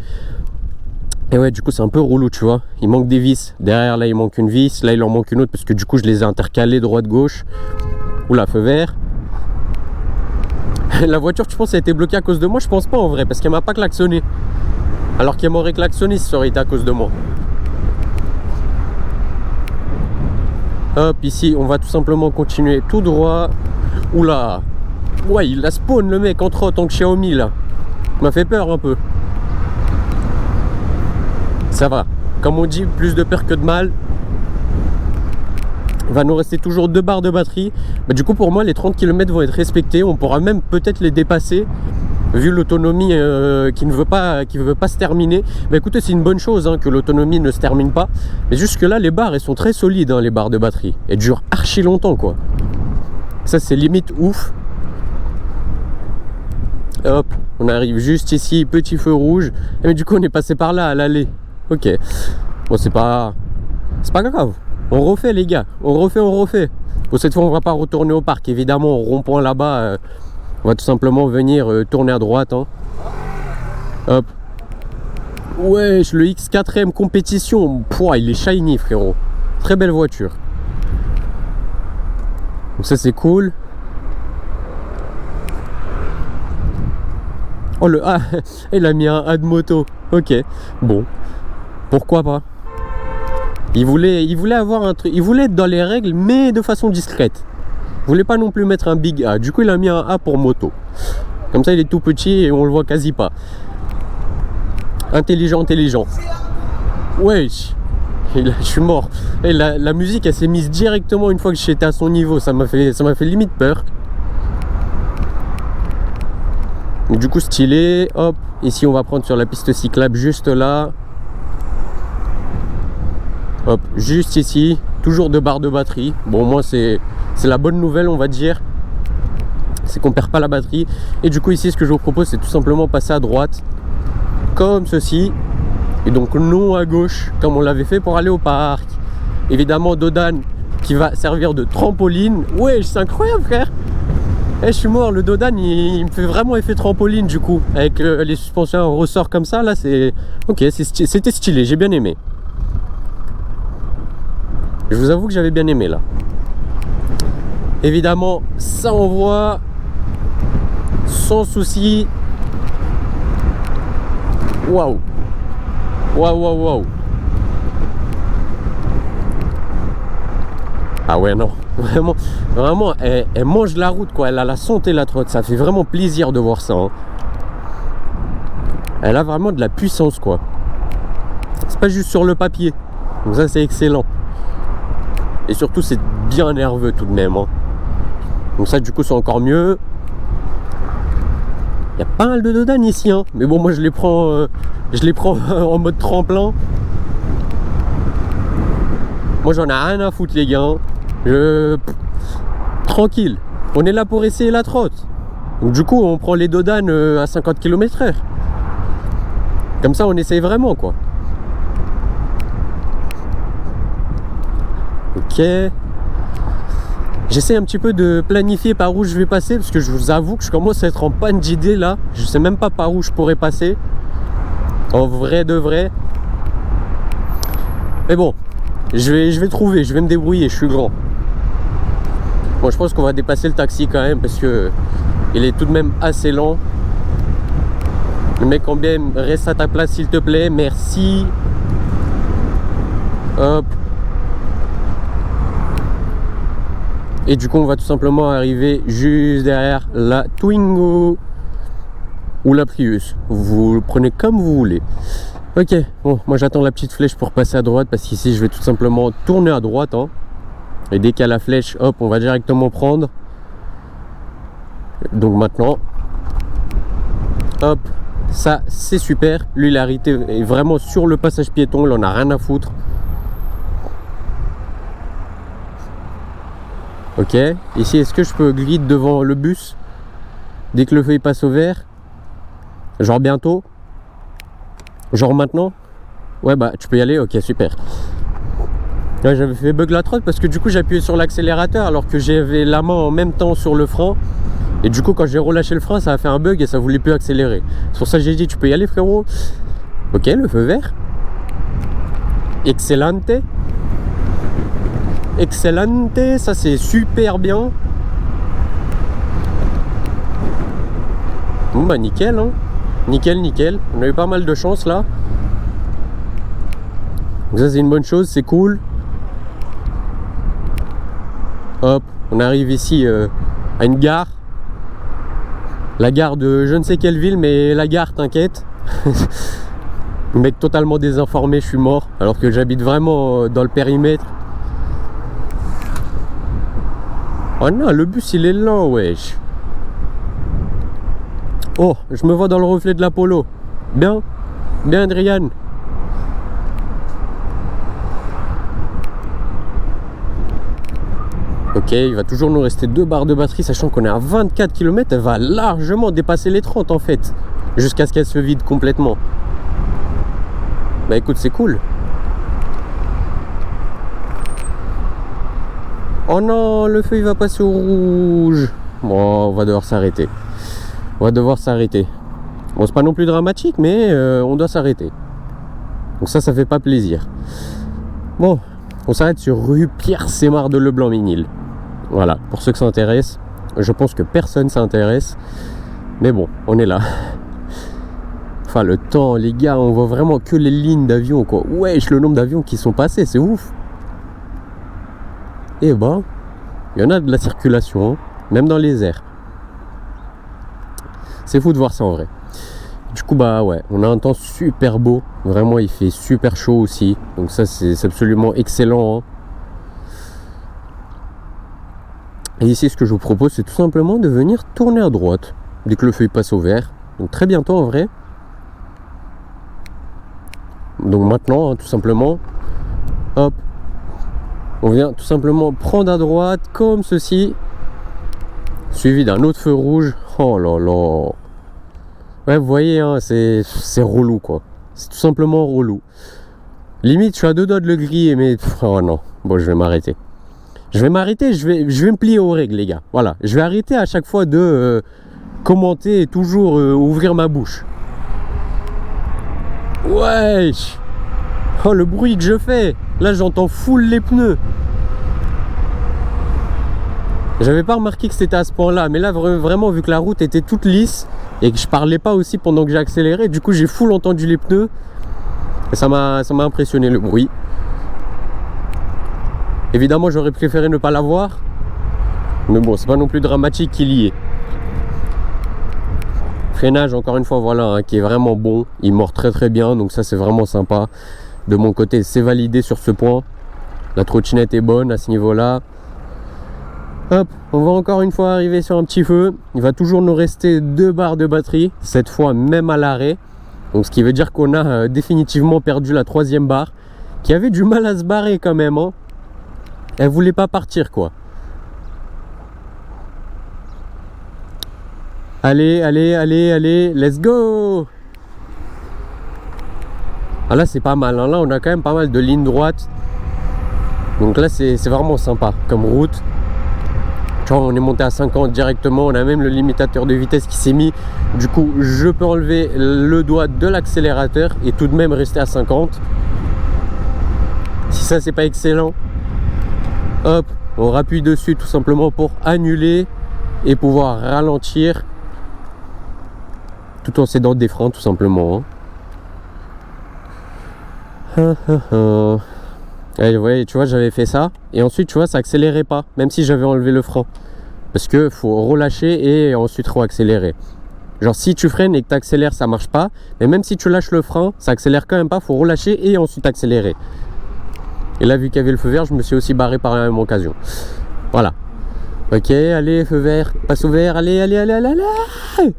Et ouais, du coup c'est un peu relou, tu vois. Il manque des vis. Derrière là il manque une vis, là il en manque une autre parce que du coup je les ai intercalés droite-gauche. Oula, feu vert. La voiture, tu penses, a été bloquée à cause de moi? Je pense pas en vrai, parce qu'elle m'a pas klaxonné. Alors qu'elle m'aurait klaxonné si ça aurait été à cause de moi. Hop, ici on va tout simplement continuer tout droit. Oula. Ouais, il a spawn le mec entre autres en Xiaomi là. Il m'a fait peur un peu. Ça va. Comme on dit, plus de peur que de mal. Il va nous rester toujours 2 barres de batterie. Bah, du coup, pour moi, les 30 km vont être respectés. On pourra même peut-être les dépasser, vu l'autonomie qui ne veut pas se terminer. Bah, écoutez, c'est une bonne chose hein, que l'autonomie ne se termine pas. Mais jusque là, les barres, elles sont très solides, hein, les barres de batterie. Elles durent archi longtemps, quoi. Ça, c'est limite ouf. Hop, on arrive juste ici, petit feu rouge. Mais du coup, on est passé par là, à l'allée. Ok. Bon, c'est pas grave. On refait les gars, on refait. Bon, cette fois on va pas retourner au parc, évidemment au rond-point là-bas, on va tout simplement venir tourner à droite. Hein. Hop. Wesh, le X4M compétition, pouah, il est shiny frérot. Très belle voiture. Donc ça c'est cool. Oh le A, il a mis un A de moto. Ok, bon, pourquoi pas. Il voulait avoir un truc, il voulait être dans les règles, mais de façon discrète. Il voulait pas non plus mettre un big A. Du coup, il a mis un A pour moto. Comme ça, il est tout petit et on le voit quasi pas. Intelligent. Wesh, je suis mort. Et la musique, elle s'est mise directement une fois que j'étais à son niveau. Ça m'a fait limite peur. Du coup, stylé. Hop, ici, on va prendre sur la piste cyclable juste là. Hop, juste ici, toujours 2 barres de batterie. Bon, moi c'est la bonne nouvelle, on va dire. C'est qu'on perd pas la batterie. Et du coup ici, ce que je vous propose, c'est tout simplement passer à droite, comme ceci. Et donc non à gauche, comme on l'avait fait pour aller au parc. Évidemment, Dodan qui va servir de trampoline. Ouais, c'est incroyable frère. Je suis mort, le Dodan il me fait vraiment effet trampoline du coup. Avec les suspensions en ressort comme ça, là c'est... Ok, c'était stylé, j'ai bien aimé. Je vous avoue que j'avais bien aimé là. Évidemment, ça envoie sans souci. Waouh. Ah ouais, non. Vraiment, elle mange la route quoi. Elle a la santé la trotte. Ça fait vraiment plaisir de voir ça. Hein. Elle a vraiment de la puissance quoi. C'est pas juste sur le papier. Donc ça c'est excellent. Et surtout c'est bien nerveux tout de même hein. Donc ça du coup c'est encore mieux. Il y a pas mal de Dodan ici hein. Mais bon moi je les prends en mode tremplin. Moi j'en ai rien à foutre les gars. Tranquille. On est là pour essayer la trotte. Donc du coup on prend les Dodan à 50 km/h. Comme ça on essaye vraiment quoi. Ok. J'essaie un petit peu de planifier par où je vais passer parce que je vous avoue que je commence à être en panne d'idées là. Je sais même pas par où je pourrais passer. En vrai de vrai. Mais bon, je vais trouver, je vais me débrouiller, je suis grand. Bon, je pense qu'on va dépasser le taxi quand même parce que il est tout de même assez lent. Le mec en BM, reste à ta place s'il te plaît, merci. Hop. Et du coup on va tout simplement arriver juste derrière la Twingo ou la Prius, vous le prenez comme vous voulez. Ok, bon moi j'attends la petite flèche pour passer à droite parce qu'ici je vais tout simplement tourner à droite hein. Et dès qu'il y a la flèche, hop, on va directement prendre. Donc maintenant, hop, ça c'est super. Lui il a arrêté vraiment sur le passage piéton, il en a rien à foutre. Ok. Ici, est-ce que je peux grid devant le bus dès que le feu il passe au vert? Genre bientôt? Genre maintenant? Ouais, bah tu peux y aller, ok, super. Ouais, j'avais fait bug la trotte parce que du coup j'ai appuyé sur l'accélérateur alors que j'avais la main en même temps sur le frein. Et du coup quand j'ai relâché le frein ça a fait un bug et ça voulait plus accélérer. C'est pour ça que j'ai dit tu peux y aller frérot. Ok, le feu vert. Excellente. Excellente, ça c'est super bien. Bon bah nickel hein. Nickel, nickel. On a eu pas mal de chance là. Donc ça c'est une bonne chose, c'est cool. Hop, on arrive ici à une gare. La gare de je ne sais quelle ville, mais la gare, t'inquiète. Le mec totalement désinformé, je suis mort. Alors que j'habite vraiment dans le périmètre. Oh non, le bus il est lent, wesh. Oh, je me vois dans le reflet de l'Apollo. Bien, bien Adrian. Ok, il va toujours nous rester 2 barres de batterie, sachant qu'on est à 24 km, elle va largement dépasser les 30 en fait, jusqu'à ce qu'elle se vide complètement. Bah écoute, c'est cool. Oh non, le feu il va passer au rouge. Bon, on va devoir s'arrêter. On va devoir s'arrêter. Bon, c'est pas non plus dramatique, mais on doit s'arrêter. Donc ça fait pas plaisir. Bon, on s'arrête sur rue Pierre-Sémard de Leblanc-Ménil. Voilà, pour ceux que ça intéresse. Je pense que personne s'intéresse. Mais bon, on est là. Enfin, le temps, les gars, on voit vraiment que les lignes d'avions, quoi. Wesh, le nombre d'avions qui sont passés, c'est ouf. Et ben, il y en a de la circulation, hein, même dans les airs. C'est fou de voir ça en vrai. Du coup, bah ouais, on a un temps super beau. Vraiment, il fait super chaud aussi. Donc ça, c'est absolument excellent, hein. Et ici, ce que je vous propose, c'est tout simplement de venir tourner à droite dès que le feu passe au vert. Donc très bientôt en vrai. Donc maintenant, hein, tout simplement, hop, on vient tout simplement prendre à droite comme ceci, suivi d'un autre feu rouge. Oh là là. Ouais, vous voyez, hein, c'est relou quoi. C'est tout simplement relou. Limite, je suis à 2 doigts de le griller, mais oh non. Bon, je vais m'arrêter. Je vais me plier aux règles, les gars. Voilà, je vais arrêter à chaque fois de commenter et toujours ouvrir ma bouche. Wesh! Oh, le bruit que je fais! Là, j'entends full les pneus. J'avais pas remarqué que c'était à ce point-là, mais là, vraiment, vu que la route était toute lisse et que je parlais pas aussi pendant que j'ai accéléré, du coup, j'ai full entendu les pneus. Et ça m'a impressionné le bruit. Évidemment, j'aurais préféré ne pas l'avoir. Mais bon, c'est pas non plus dramatique qu'il y ait. Freinage, encore une fois, voilà, hein, qui est vraiment bon. Il mord très très bien, donc ça, c'est vraiment sympa. De mon côté, c'est validé sur ce point. La trottinette est bonne à ce niveau-là. Hop, on va encore une fois arriver sur un petit feu. Il va toujours nous rester 2 barres de batterie, cette fois même à l'arrêt. Donc ce qui veut dire qu'on a définitivement perdu la 3e barre, qui avait du mal à se barrer quand même, hein. Elle voulait pas partir quoi. Allez, allez, allez, allez, let's go. Ah là c'est pas mal, hein. Là on a quand même pas mal de lignes droites. Donc là c'est vraiment sympa comme route. Tu vois, on est monté à 50 directement, on a même le limitateur de vitesse qui s'est mis. Du coup je peux enlever le doigt de l'accélérateur et tout de même rester à 50. Si ça c'est pas excellent, hop, on rappuie dessus tout simplement pour annuler et pouvoir ralentir tout en s'aidant des freins tout simplement, hein. Et vous voyez, tu vois, j'avais fait ça et ensuite tu vois ça accélérait pas même si j'avais enlevé le frein parce que faut relâcher et ensuite re-accélérer. Genre si tu freines et que tu accélères ça marche pas, mais même si tu lâches le frein ça accélère quand même pas, faut relâcher et ensuite accélérer. Et là, vu qu'il y avait le feu vert, je me suis aussi barré par la même occasion. Voilà. Ok, allez, feu vert, passe au vert, allez, allez, allez, allez, allez.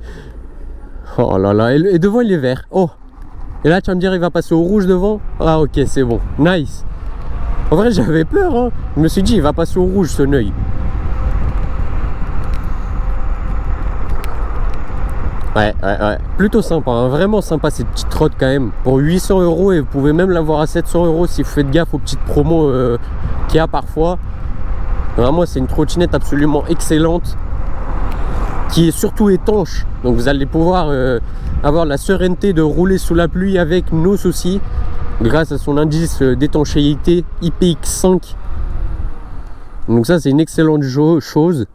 Oh là là, et devant il est vert. Oh. Et là, tu vas me dire, il va passer au rouge devant. Ah ok, c'est bon, nice. En vrai, j'avais peur, hein. Je me suis dit, il va passer au rouge, ce neuil. Ouais, plutôt sympa, hein. Vraiment sympa cette petite trotte quand même. Pour 800 € et vous pouvez même l'avoir à 700 € si vous faites gaffe aux petites promos qu'il y a parfois. Vraiment, c'est une trottinette absolument excellente qui est surtout étanche. Donc vous allez pouvoir avoir la sérénité de rouler sous la pluie avec nos soucis grâce à son indice d'étanchéité IPX5. Donc ça, c'est une excellente chose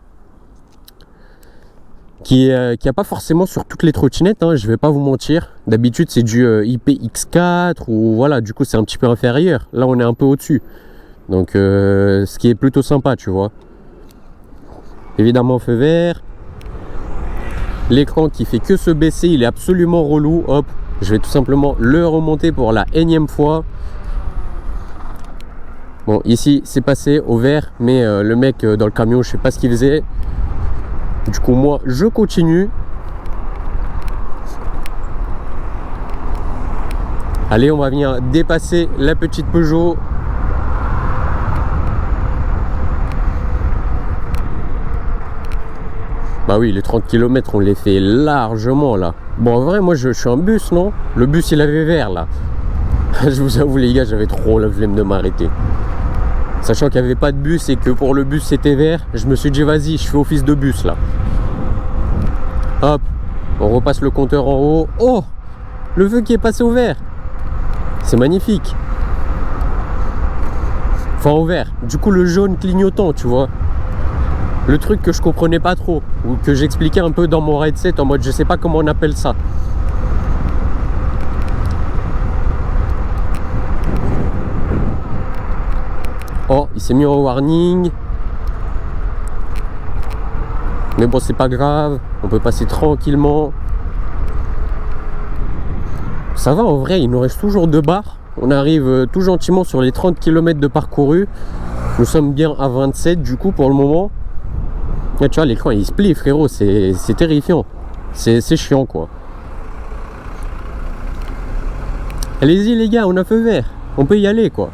qui n'y a pas forcément sur toutes les trottinettes, hein, je vais pas vous mentir. D'habitude c'est du IPX4 ou voilà, du coup c'est un petit peu inférieur. Là on est un peu au-dessus, donc ce qui est plutôt sympa, tu vois. Évidemment feu vert, l'écran qui fait que se baisser, il est absolument relou. Hop, je vais tout simplement le remonter pour la énième fois. Bon, ici c'est passé au vert, mais le mec dans le camion, je sais pas ce qu'il faisait. Du coup, moi, je continue. Allez, on va venir dépasser la petite Peugeot. Bah oui, les 30 km, on les fait largement, là. Bon, en vrai, moi, je suis en bus, non? Le bus, il avait vert, là. Je vous avoue, les gars, j'avais trop la flemme de m'arrêter. Sachant qu'il n'y avait pas de bus et que pour le bus c'était vert, je me suis dit vas-y, je fais office de bus là. Hop, on repasse le compteur en haut. Oh, le feu qui est passé au vert. C'est magnifique. Enfin au vert. Du coup le jaune clignotant, tu vois. Le truc que je comprenais pas trop. Ou que j'expliquais un peu dans mon headset en mode je sais pas comment on appelle ça. Oh, il s'est mis en warning. Mais bon, c'est pas grave. On peut passer tranquillement. Ça va en vrai, il nous reste toujours 2 barres. On arrive tout gentiment sur les 30 km de parcouru. Nous sommes bien à 27 du coup pour le moment. Et tu vois, l'écran il se plie, frérot. C'est terrifiant. C'est chiant quoi. Allez-y les gars, on a feu vert. On peut y aller quoi.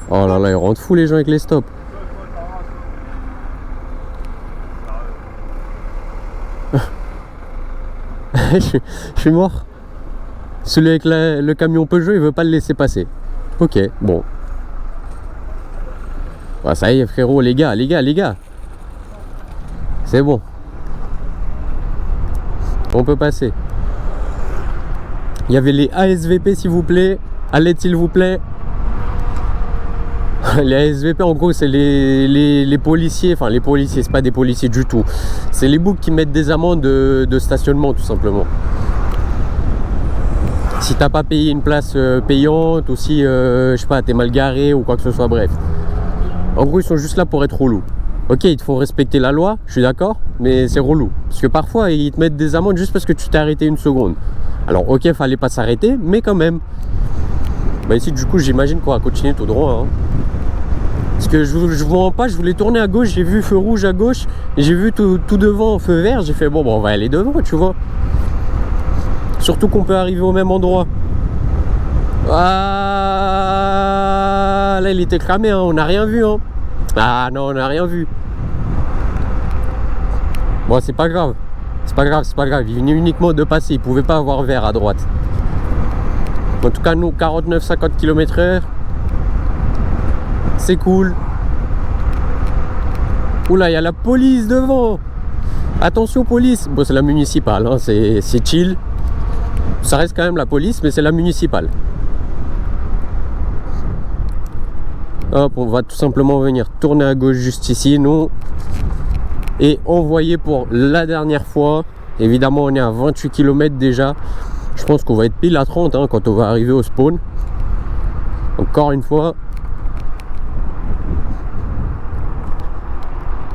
Oh là là, ils rendent fous les gens avec les stops. je suis mort. Celui avec le camion Peugeot, il veut pas le laisser passer. Ok, bon. Ah, ça y est frérot, les gars. C'est bon. On peut passer. Il y avait les ASVP s'il vous plaît. À l'aide s'il vous plaît. Les ASVP en gros c'est les policiers, enfin les policiers c'est pas des policiers du tout, c'est les boucs qui mettent des amendes de stationnement tout simplement. Si t'as pas payé une place payante ou si je sais pas t'es mal garé ou quoi que ce soit, bref. En gros ils sont juste là pour être relous. Ok, il te faut respecter la loi, je suis d'accord, mais c'est relou. Parce que parfois ils te mettent des amendes juste parce que tu t'es arrêté une seconde. Alors ok, fallait pas s'arrêter, mais quand même. Bah ici du coup j'imagine qu'on va continuer tout droit hein. Parce que je vous mens pas, je voulais tourner à gauche, j'ai vu feu rouge à gauche et j'ai vu tout devant feu vert, j'ai fait bon on va aller devant tu vois. Surtout qu'on peut arriver au même endroit. Ah là il était cramé hein, on n'a rien vu hein. Ah non on n'a rien vu. Bon c'est pas grave, il venait uniquement de passer, il pouvait pas avoir vert à droite. En tout cas nous 49-50 km/h. C'est cool. Oula, il y a la police devant. Attention police. Bon, c'est la municipale, hein. C'est chill. Ça reste quand même la police, mais c'est la municipale. Hop, on va tout simplement venir tourner à gauche juste ici, nous. Et envoyer pour la dernière fois. Évidemment, on est à 28 km déjà. Je pense qu'on va être pile à 30 hein, quand on va arriver au spawn. Encore une fois.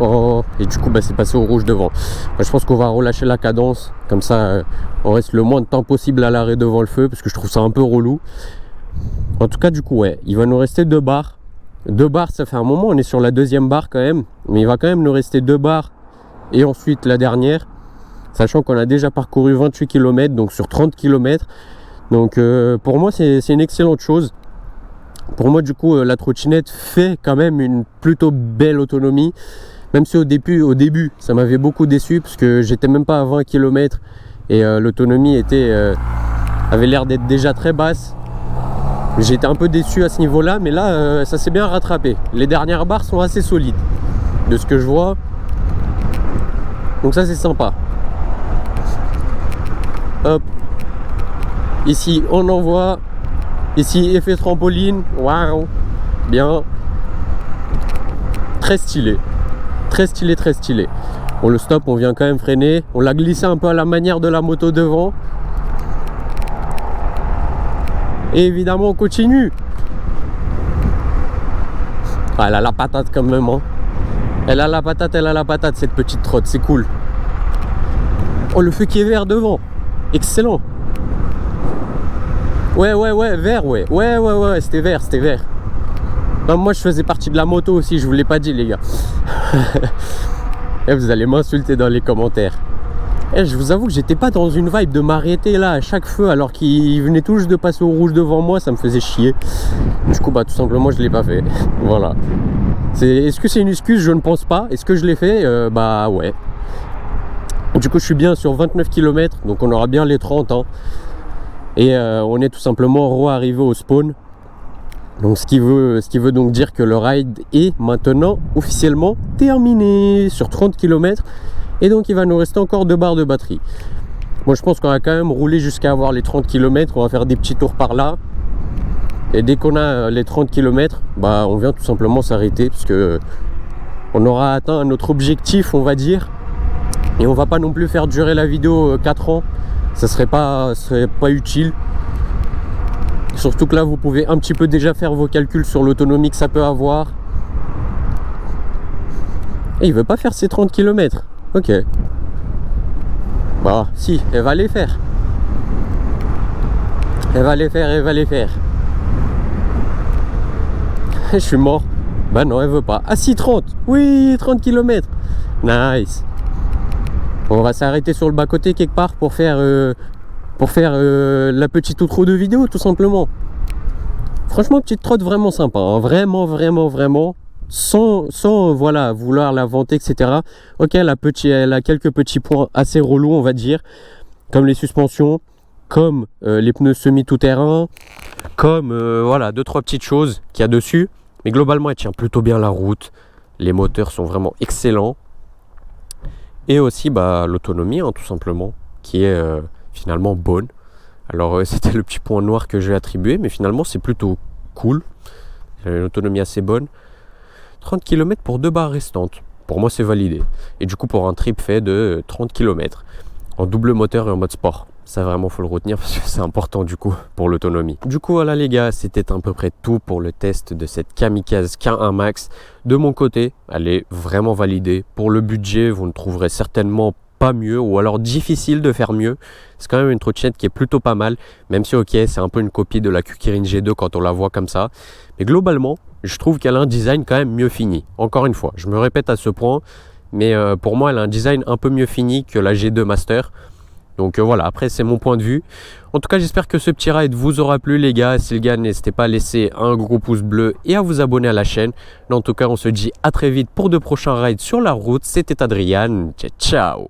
Oh, et du coup bah, c'est passé au rouge devant. Je pense qu'on va relâcher la cadence. Comme ça on reste le moins de temps possible à l'arrêt devant le feu. Parce que je trouve ça un peu relou. En tout cas du coup ouais, il va nous rester 2 barres. 2 barres ça fait un moment, on est sur la 2e barre quand même. Mais il va quand même nous rester 2 barres. Et ensuite la dernière. Sachant qu'on a déjà parcouru 28 km. Donc sur 30 km. Donc pour moi c'est une excellente chose. Pour moi du coup la trottinette fait quand même une plutôt belle autonomie. Même si au début ça m'avait beaucoup déçu parce que j'étais même pas à 20 km et l'autonomie avait l'air d'être déjà très basse. J'étais un peu déçu à ce niveau-là, mais là ça s'est bien rattrapé. Les dernières barres sont assez solides de ce que je vois. Donc ça c'est sympa. Hop. Ici on envoie. Ici effet trampoline. Waouh. Bien. Très stylé. Très stylé, très stylé. Bon, le stop, on vient quand même freiner. On l'a glissé un peu à la manière de la moto devant. Et évidemment, on continue. Ah, elle a la patate quand même. Hein. Elle a la patate, cette petite trotte. C'est cool. Oh, le feu qui est vert devant. Excellent. Ouais, vert, ouais. Ouais, c'était vert. Non, moi, je faisais partie de la moto aussi. Je vous l'ai pas dit, les gars. Et vous allez m'insulter dans les commentaires. Et je vous avoue que j'étais pas dans une vibe de m'arrêter là à chaque feu alors qu'il venait tout juste de passer au rouge devant moi, ça me faisait chier. Du coup bah tout simplement je l'ai pas fait. Voilà. Est-ce que c'est une excuse? Je ne pense pas. Est-ce que je l'ai fait? Bah ouais. Du coup je suis bien sur 29 km, donc on aura bien les 30 hein. Et on est tout simplement arrivé au spawn. Donc ce qui veut donc dire que le ride est maintenant officiellement terminé sur 30 km. Et donc il va nous rester encore 2 barres de batterie. Moi je pense qu'on va quand même rouler jusqu'à avoir les 30 km. On va faire des petits tours par là. Et dès qu'on a les 30 km, bah on vient tout simplement s'arrêter. Parce que on aura atteint notre objectif on va dire. Et on va pas non plus faire durer la vidéo 4 ans. Ça serait pas utile. Surtout que là vous pouvez un petit peu déjà faire vos calculs sur l'autonomie que ça peut avoir. Et il veut pas faire ses 30 km. Ok. Bah si, elle va les faire. Elle va les faire. Je suis mort. Bah non, elle veut pas. Ah si, 30. Oui, 30 km. Nice. On va s'arrêter sur le bas-côté quelque part pour faire la petite outro de vidéo tout simplement. Franchement, petite trotte vraiment sympa. Hein. Vraiment. Sans voilà, vouloir la vanter, etc. Ok, elle a quelques petits points assez relous, on va dire, comme les suspensions, comme les pneus semi-tout-terrain, comme voilà, 2-3 petites choses qu'il y a dessus. Mais globalement, elle tient plutôt bien la route. Les moteurs sont vraiment excellents. Et aussi bah, l'autonomie, hein, tout simplement, qui est finalement bonne. Alors, c'était le petit point noir que j'ai attribué, mais finalement, c'est plutôt cool. Elle a une autonomie assez bonne. 30 km pour 2 barres restantes. Pour moi, c'est validé. Et du coup, pour un trip fait de 30 km en double moteur et en mode sport. Ça, vraiment, faut le retenir parce que c'est important du coup pour l'autonomie. Du coup, voilà les gars, c'était à peu près tout pour le test de cette Kamikaze K1 Max. De mon côté, elle est vraiment validée. Pour le budget, vous ne trouverez certainement pas mieux ou alors difficile de faire mieux. C'est quand même une trottinette qui est plutôt pas mal. Même si, ok, c'est un peu une copie de la Kukirin G2 quand on la voit comme ça. Mais globalement, je trouve qu'elle a un design quand même mieux fini. Encore une fois, je me répète à ce point, mais pour moi, elle a un design un peu mieux fini que la G2 Master. Donc voilà, après c'est mon point de vue. En tout cas, j'espère que ce petit ride vous aura plu les gars. Si le gars, n'hésitez pas à laisser un gros pouce bleu et à vous abonner à la chaîne. En tout cas, on se dit à très vite pour de prochains rides sur la route. C'était Adrian. Ciao.